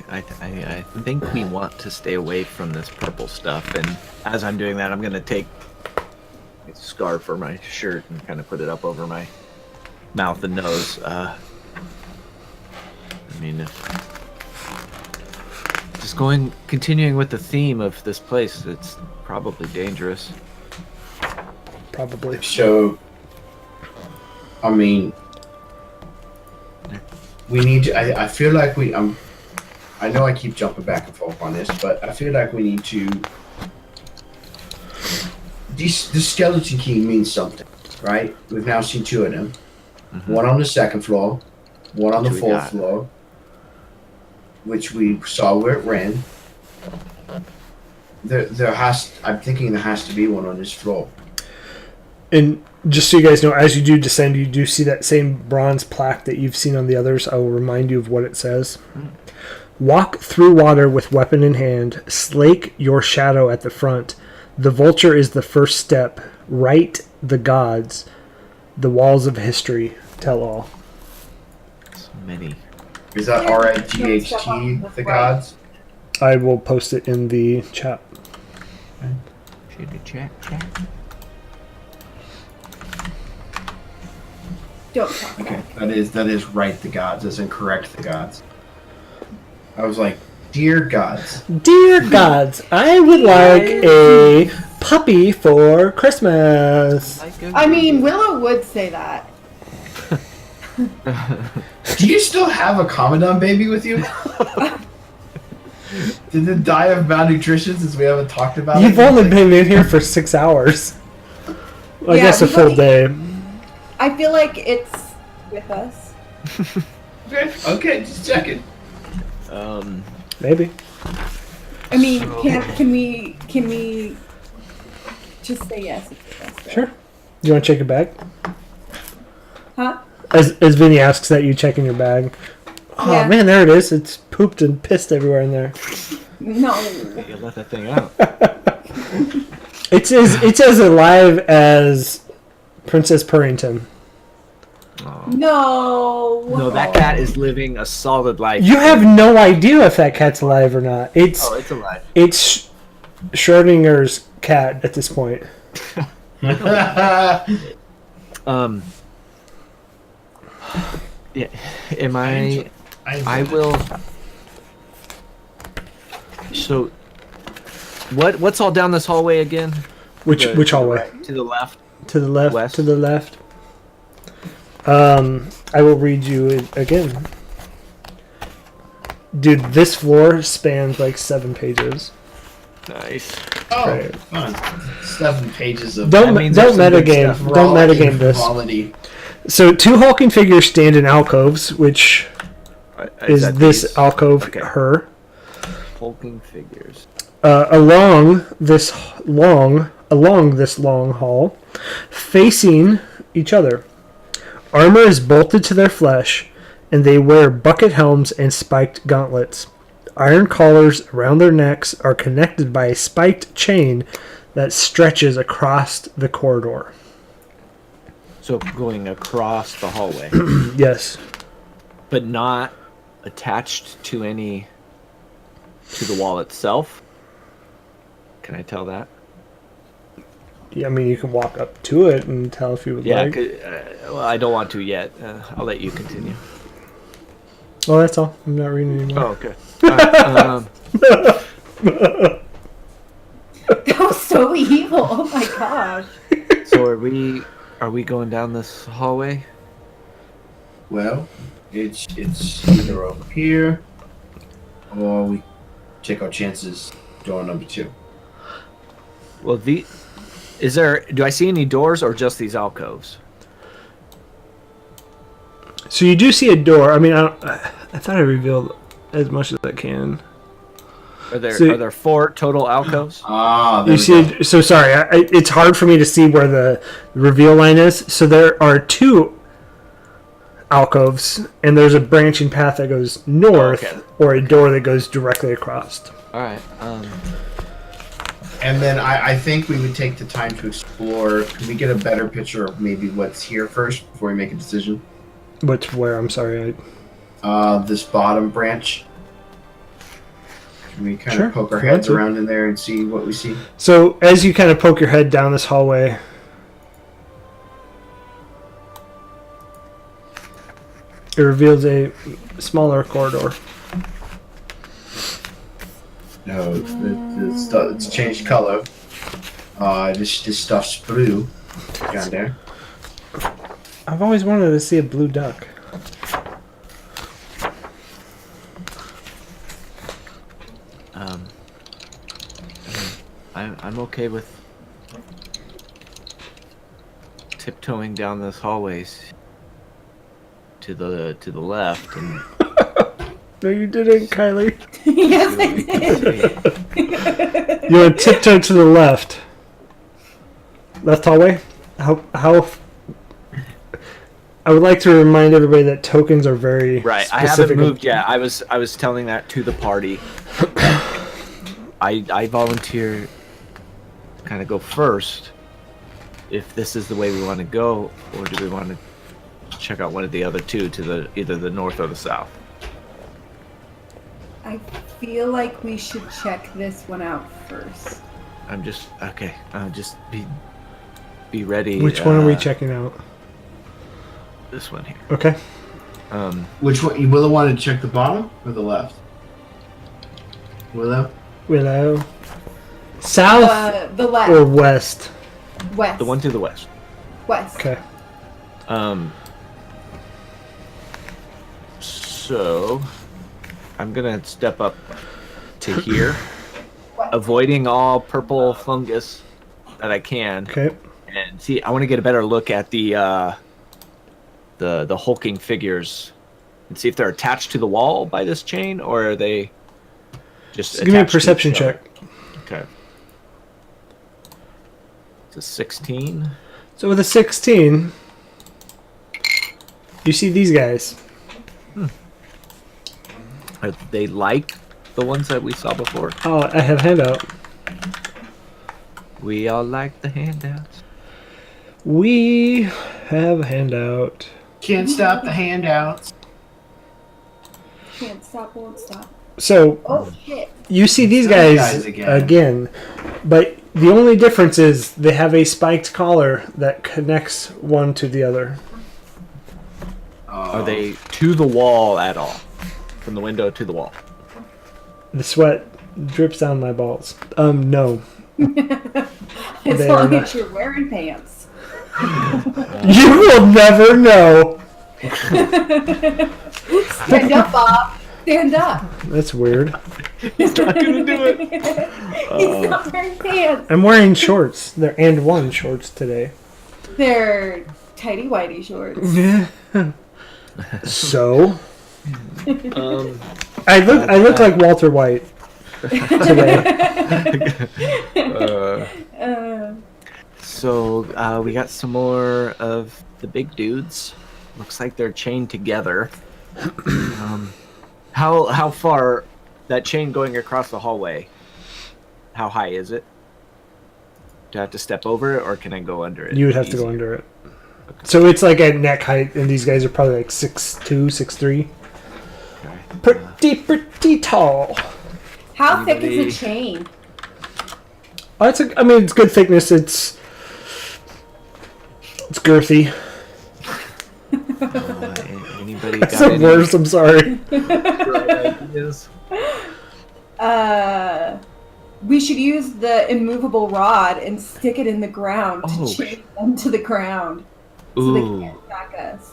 S1: I think we want to stay away from this purple stuff, and as I'm doing that, I'm gonna take a scarf or my shirt and kind of put it up over my mouth and nose. Continuing with the theme of this place, it's probably dangerous.
S2: Probably.
S4: So, I mean, we need to. I feel like I know I keep jumping back and forth on this, but I feel like we need to. The skeleton key means something, right? We've now seen 2 of them.
S1: Mm-hmm.
S4: One on the 2nd floor, one on the
S1: Which we
S4: 4th
S1: got.
S4: floor, which we saw where it ran. I'm thinking there has to be one on this floor.
S2: And just so you guys know, as you do descend, you do see that same bronze plaque that you've seen on the others. I will remind you of what it says. Walk through water with weapon in hand. Slake your shadow at the front. The vulture is the first step. Write the gods. The walls of history tell all.
S1: So many.
S4: Is that
S3: Yeah,
S4: RIGHT, the gods?
S2: I will post it in the chat.
S1: Should we check?
S3: Don't talk.
S4: Okay, that is right the gods, as in correct the gods. I was like, dear gods.
S2: Dear gods, I would like a puppy for Christmas.
S3: I mean, Willow would say that.
S4: Do you still have a Commandant baby with you? Did it die of malnutrition since we haven't talked about it?
S2: You've only been in here for 6 hours. Well, I
S3: Yeah,
S2: guess a
S3: we've
S2: full
S3: only-
S2: day.
S3: I feel like it's with us.
S4: Okay, just checking.
S2: Maybe.
S3: I mean,
S1: So-
S3: can we just say yes? It's with us, right?
S2: Sure. You want to check your bag?
S3: Huh?
S2: As Vinny asks that, you check in your bag. Oh
S3: Yeah.
S2: man, there it is. It's pooped and pissed everywhere in there.
S3: No.
S1: You let that thing out.
S2: It's as alive as Princess Purrington.
S1: Oh.
S3: No.
S1: No, that cat is living a solid life.
S2: You have no idea if that cat's alive or not. It's
S1: Oh, it's alive.
S2: Schrodinger's cat at this point.
S1: Yeah. Am I will. So, what's all down this hallway again?
S2: Which hallway?
S1: To the left.
S2: To the left.
S1: West.
S2: To the left. I will read you it again. Dude, this floor spans like 7 pages.
S1: Nice.
S4: Oh,
S2: Right.
S4: fun. 7 pages of
S2: Don't
S1: That means there's some good
S2: metagame.
S1: stuff.
S2: Don't
S4: raw
S2: metagame this.
S4: quality.
S2: So 2 hulking figures stand in alcoves, which is
S1: that
S2: this
S1: these
S2: alcove
S1: Okay.
S2: her.
S1: hulking figures?
S2: Along this long hall, facing each other. Armor is bolted to their flesh, and they wear bucket helms and spiked gauntlets. Iron collars around their necks are connected by a spiked chain that stretches across the corridor.
S1: So going across the hallway,
S2: Yes.
S1: but not attached to the wall itself. Can I tell that?
S2: Yeah, I mean, you can walk up to it and tell if you would
S1: Yeah.
S2: like.
S1: Well, I don't want to yet. I'll let you continue.
S2: Well, that's all. I'm not reading anymore.
S1: Oh, okay. Alright,
S3: That was so evil. Oh my gosh.
S1: so are we going down this hallway?
S4: Well, it's either over here, or we take our chances door number 2.
S1: Well, do I see any doors or just these alcoves?
S2: So you do see a door. I mean, I thought I revealed as much as I can.
S1: Are there
S2: So-
S1: are there 4 total alcoves?
S4: There
S2: You
S4: we
S2: see,
S4: go.
S2: so sorry. It's hard for me to see where the reveal line is. So there are 2 alcoves, and there's a branching path that goes north,
S1: Okay.
S2: or a door that goes directly across.
S1: All right.
S4: And then I think we would take the time to explore. Can we get a better picture of maybe what's here first before we make a decision?
S2: Which where? I'm sorry.
S4: This bottom branch. Can we kind
S2: Sure,
S4: of poke our
S2: if you
S4: heads
S2: want to.
S4: around in there and see what we see?
S2: So as you kind of poke your head down this hallway, it reveals a smaller corridor.
S4: No, it's changed color. This stuff's blue down there.
S2: I've always wanted to see a blue duck.
S1: I'm okay with tiptoeing down this hallways to the left and
S2: No, you didn't, Kylie.
S3: Yes, I
S1: see what we can
S3: did.
S1: see.
S2: You want to tiptoe to the left. Left hallway? How I would like to remind everybody that tokens are very
S1: Right, I
S2: specific.
S1: haven't moved yet. I was telling that to the party. I volunteer to kind of go first if this is the way we want to go, or do we want to check out one of the other 2 to either the north or the south?
S3: I feel like we should check this one out first.
S1: I'm just okay. Just be ready.
S2: Which one are we checking out?
S1: This one here.
S2: Okay.
S4: Which one? You Willow wanted to check the bottom or the left? Willow?
S2: Willow. South
S3: The left.
S2: or west?
S3: West.
S1: The one to the west.
S3: West.
S2: Okay.
S1: So I'm gonna step up to here, avoiding all purple fungus that I can,
S2: Okay.
S1: and see. I want to get a better look at the the hulking figures and see if they're attached to the wall by this chain, or are they just
S2: Give me a
S1: attached to
S2: perception
S1: each other?
S2: check.
S1: Okay. It's a 16.
S2: So with a 16, you see these guys.
S1: Are they like the ones that we saw before?
S2: Oh, I have handout.
S1: We all like the handouts.
S2: We have a handout.
S4: Can't stop the handouts.
S3: Can't stop, won't stop.
S2: So
S3: Oh shit!
S2: you see these
S4: Those
S2: guys,
S4: guys
S2: again, but the only difference is they have a spiked collar that connects one to the other.
S1: Are they to the wall at all? From the window to the wall?
S2: The sweat drips down my balls. No.
S3: As
S2: They are
S3: long
S2: not.
S3: as you're wearing pants.
S2: You will never know.
S3: Stand up, Bob. Stand up.
S2: That's weird.
S1: He's not gonna do it.
S3: He's not wearing pants.
S2: I'm wearing shorts. They're and one shorts today.
S3: They're tighty whitey shorts.
S2: So
S1: Um,
S2: I look like Walter White today.
S1: So we got some more of the big dudes. Looks like they're chained together. How far that chain going across the hallway? How high is it? Do I have to step over it, or can I go under it?
S2: You would have to go
S1: easier?
S2: under it. So it's like at neck height, and these guys are probably like 6'2", 6'3".
S1: Okay.
S2: Pretty tall.
S3: How thick
S1: Anybody-
S3: is the chain?
S2: Oh, it's good thickness. It's girthy.
S1: Anybody
S2: That's
S1: got
S2: the
S1: any
S2: worst. I'm sorry.
S1: bright ideas?
S3: We should use the immovable rod and stick it in the ground to
S1: Oh.
S3: chain them to the ground so they
S1: Ooh.
S3: can't attack us.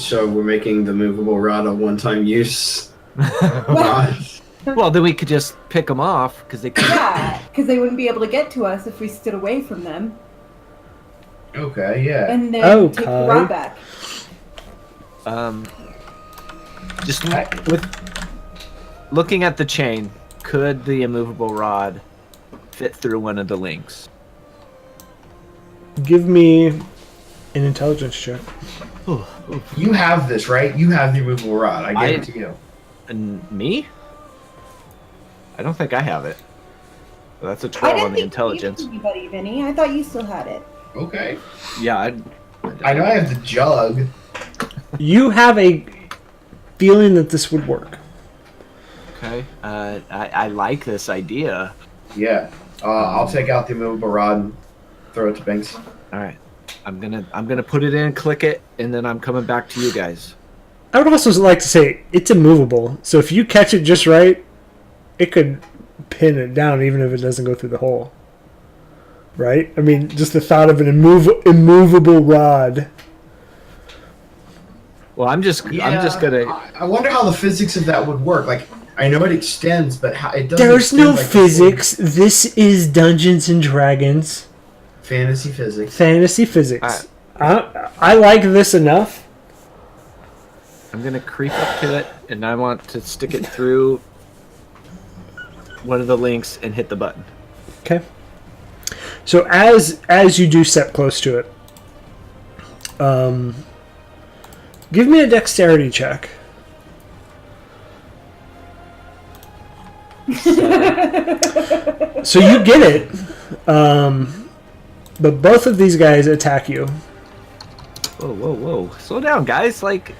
S4: So we're making the movable rod a one-time use rod.
S1: Well, then we could just pick them off because they could.
S3: Yeah, because they wouldn't be able to get to us if we stood away from them.
S4: Okay, yeah.
S3: And then take the
S2: Okay.
S3: rod back.
S1: Just with looking at the chain, could the immovable rod fit through one of the links?
S2: Give me an intelligence check.
S4: You have this, right? You have the movable rod. I gave
S1: I-
S4: it to you.
S1: And me? I don't think I have it. Well, that's a
S3: I
S1: 12
S3: didn't
S1: on the
S3: think
S1: intelligence.
S3: you gave it to anybody, Vinny. I thought you still had it.
S4: Okay.
S1: Yeah,
S4: I know I have the jug.
S2: You have a feeling that this would work.
S1: Okay. I like this idea.
S4: Yeah. I'll take out the movable rod and throw it to Binks.
S1: All right. I'm gonna put it in, click it, and then I'm coming back to you guys.
S2: I would also like to say it's immovable. So if you catch it just right, it could pin it down even if it doesn't go through the hole. Right? I mean, just the thought of an immovable rod.
S1: Well, I'm just gonna.
S4: I wonder how the physics of that would work. Like, I know it extends, but how it doesn't.
S2: There's
S4: extend
S2: no
S4: like
S2: physics. This is Dungeons and Dragons.
S4: Fantasy physics.
S2: Fantasy physics. I like this enough.
S1: I'm gonna creep up to it, and I want to stick it through one of the links and hit the button.
S2: Okay. So as you do step close to it, give me a dexterity check. So you get it, but both of these guys attack you.
S1: Whoa! Slow down, guys. Like,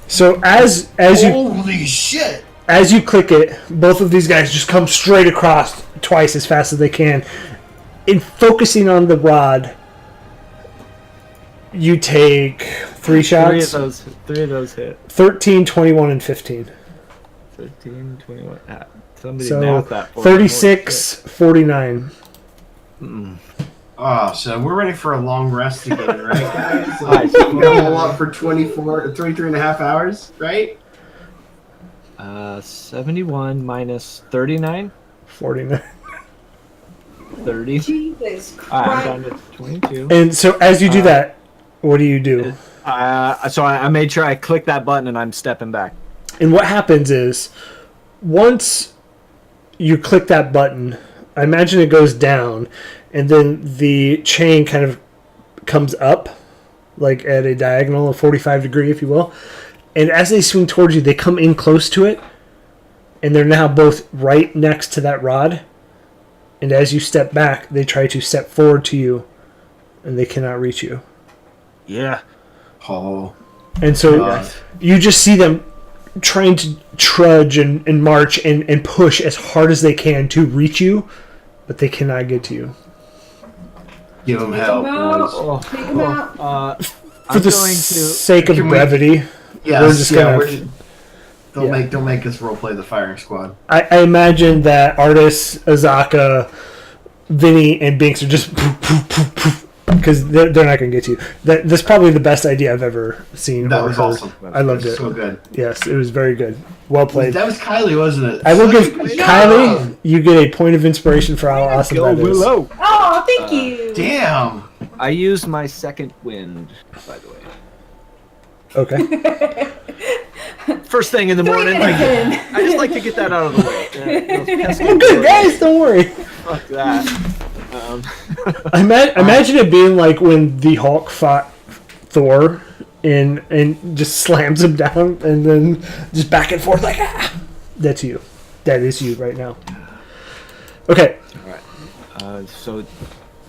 S2: So as you
S4: Holy shit!
S2: as you click it, both of these guys just come straight across twice as fast as they can. In focusing on the rod, you take 3 shots.
S1: Three of those hit.
S2: 13, 21, and 15.
S1: 13, 21. Somebody
S2: So
S1: math that for me.
S2: 36, 49.
S4: Oh, so we're ready for a long rest together, right, guys?
S1: Nice.
S4: We're gonna hold up for 23 and a half hours, right?
S1: 71 minus 39.
S2: 49.
S1: 30.
S3: Jesus
S1: I'm
S3: Christ.
S1: down to 22.
S2: And so as you do that, what do you do?
S1: So I made sure I click that button and I'm stepping back.
S2: And what happens is, once you click that button, I imagine it goes down, and then the chain kind of comes up, like at a diagonal, a 45 degree, if you will. And as they swing towards you, they come in close to it, and they're now both right next to that rod. And as you step back, they try to step forward to you, and they cannot reach you.
S1: Yeah.
S4: Oh.
S2: And so
S4: God.
S2: you just see them trying to trudge and march and push as hard as they can to reach you, but they cannot get to you.
S4: Give them
S3: Take
S4: help,
S3: him out.
S4: boys.
S1: Oh,
S3: Take him out.
S2: For the sake of
S4: Can we-
S2: brevity,
S4: Yes,
S2: we're just gonna-
S4: we're just,
S2: Yeah.
S4: don't make us roleplay the firing squad.
S2: I imagine that Artis, Azaka, Vinny, and Binks are just because they're not going to get to you. That's probably the best idea I've ever seen.
S4: That
S2: or
S4: was
S2: heard.
S4: awesome.
S2: I loved it.
S4: So good.
S2: Yes, it was very good. Well played.
S4: That was Kylie, wasn't it?
S2: I will
S4: Such
S2: give
S4: a good
S2: Kylie,
S4: job.
S2: you get a point of inspiration for how awesome
S1: Go
S2: that is.
S1: Willow.
S3: Oh, thank you.
S4: Damn.
S1: I used my second wind, by the way.
S2: Okay.
S1: First thing in the
S3: 3
S1: morning.
S3: minutes in.
S1: I just like to get that out of the way. Those pesky
S2: I'm good,
S1: boys.
S2: guys. Don't worry.
S1: Fuck that.
S2: Imagine it being like when the Hulk fought Thor and just slams him down and then just back and forth like ah. That's you. That is you right now. Okay.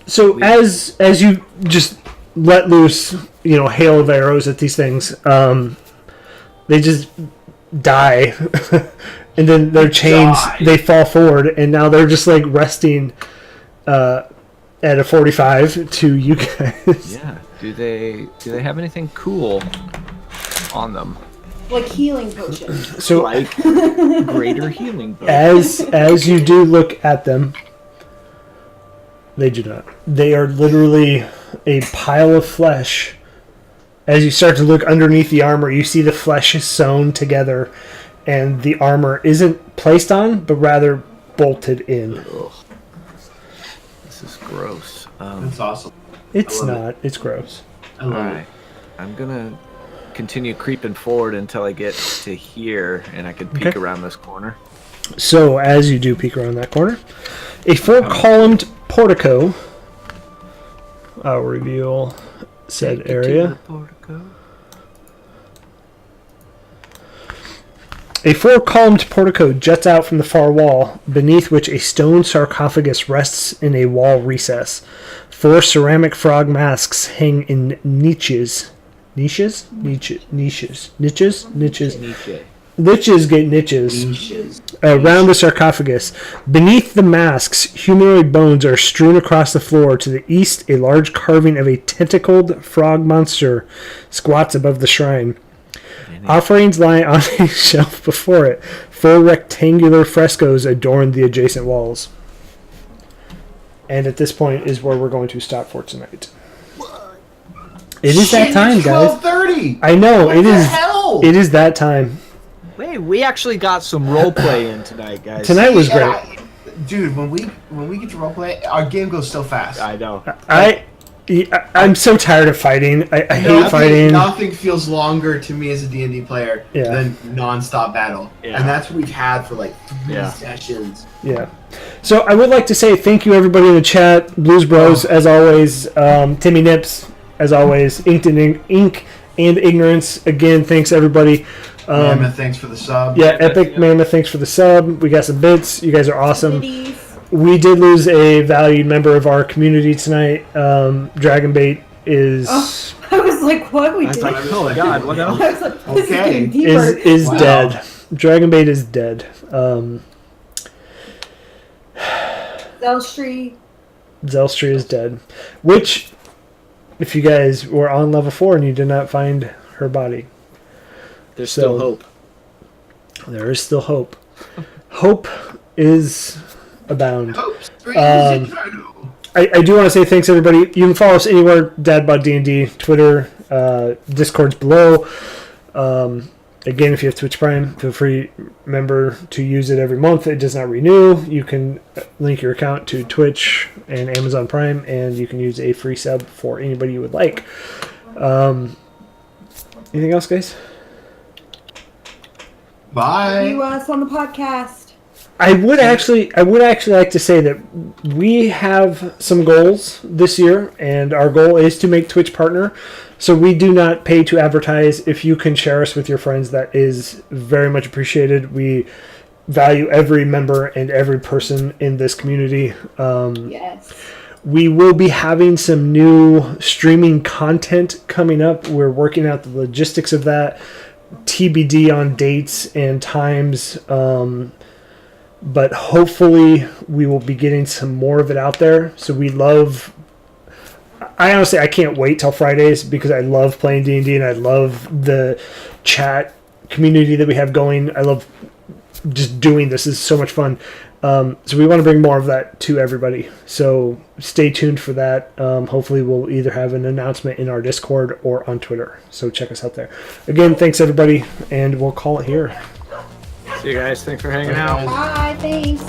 S2: So as you just let loose, hail of arrows at these things, they just die, and then their chains they fall forward, and now they're just like resting at a 45 to you guys.
S1: Yeah. Do they have anything cool on them?
S3: Like healing potions.
S2: So
S1: Like greater healing.
S2: as you do look at them, they do not. They are literally a pile of flesh. As you start to look underneath the armor, you see the flesh is sewn together, and the armor isn't placed on, but rather bolted in.
S1: Ugh. This is gross.
S4: That's awesome.
S2: It's
S4: I love
S2: not. It's gross.
S4: I love
S1: Alright. I'm gonna continue creeping forward until I get to here, and I can peek
S2: Okay.
S1: around this corner.
S2: So, as you do peek around that corner, a four-columned portico. I'll reveal said area. A four-columned portico juts out from the far wall, beneath which a stone sarcophagus rests in a wall recess. 4 ceramic frog masks hang in niches. Niches? Niches. Niches. Niches? Niches.
S1: Nietzsche.
S2: Niches get niches.
S4: Niches.
S2: Around the sarcophagus. Beneath the masks, humanoid bones are strewn across the floor. To the east, a large carving of a tentacled frog monster squats above the shrine. Offerings lie on a shelf before it. 4 rectangular frescoes adorn the adjacent walls. And at this point is where we're going to stop for tonight. It is that time, guys.
S4: 12:30.
S2: I know,
S4: What
S2: it
S4: the
S2: is.
S4: hell?
S2: It is that time.
S1: Hey, we actually got some role play in tonight, guys.
S2: Tonight was great.
S4: Dude, when we get to roleplay, our game goes so fast.
S1: I know.
S2: I'm so tired of fighting. I hate fighting.
S4: Nothing feels longer to me as a D&D player
S2: Yeah.
S4: than non-stop battle.
S1: Yeah.
S4: And that's what we've had for like 3
S1: Yeah.
S4: sessions.
S2: Yeah. So I would like to say thank you everybody in the chat. Blues Bros as always. Timmy Nips as always. Ink and Ignorance. Again, thanks everybody.
S4: Mammoth, thanks for the sub.
S2: Yeah, Epic Mammoth, thanks for the sub. We got some bits. You guys are awesome.
S3: Goodies.
S2: We did lose a valued member of our community tonight. Dragonbait is
S3: Oh. I was like, what? We
S1: I was
S3: did.
S1: like, oh god, what else?
S3: I was like, this is
S4: Okay.
S3: getting deeper.
S2: is
S4: Wow.
S2: dead. Dragonbait is dead.
S3: Zelstree.
S2: Zelstree is dead. Which, if you guys were on level 4 and you did not find her body,
S1: There's
S2: So-
S1: still hope.
S2: there is still hope. Hope is abound.
S4: Hope springs
S2: Um,
S4: eternal.
S2: I do want to say thanks everybody. You can follow us anywhere. DadBodDnd, Twitter, Discord's below. Again, if you have Twitch Prime, feel free, remember to use it every month. It does not renew. You can link your account to Twitch and Amazon Prime, and you can use a free sub for anybody you would like. Anything else, guys?
S4: Bye.
S3: You us on the podcast.
S2: I would actually like to say that we have some goals this year, and our goal is to make Twitch partner. So we do not pay to advertise. If you can share us with your friends, that is very much appreciated. We value every member and every person in this community.
S3: Yes.
S2: We will be having some new streaming content coming up. We're working out the logistics of that. TBD on dates and times. But hopefully we will be getting some more of it out there. So I honestly, I can't wait till Fridays because I love playing D&D and I love the chat community that we have going. I love just doing this. It's so much fun. So we want to bring more of that to everybody. So stay tuned for that. Hopefully we'll either have an announcement in our Discord or on Twitter. So check us out there. Again, thanks everybody, and we'll call it here.
S1: See you guys. Thanks for hanging out.
S3: Bye. Thanks.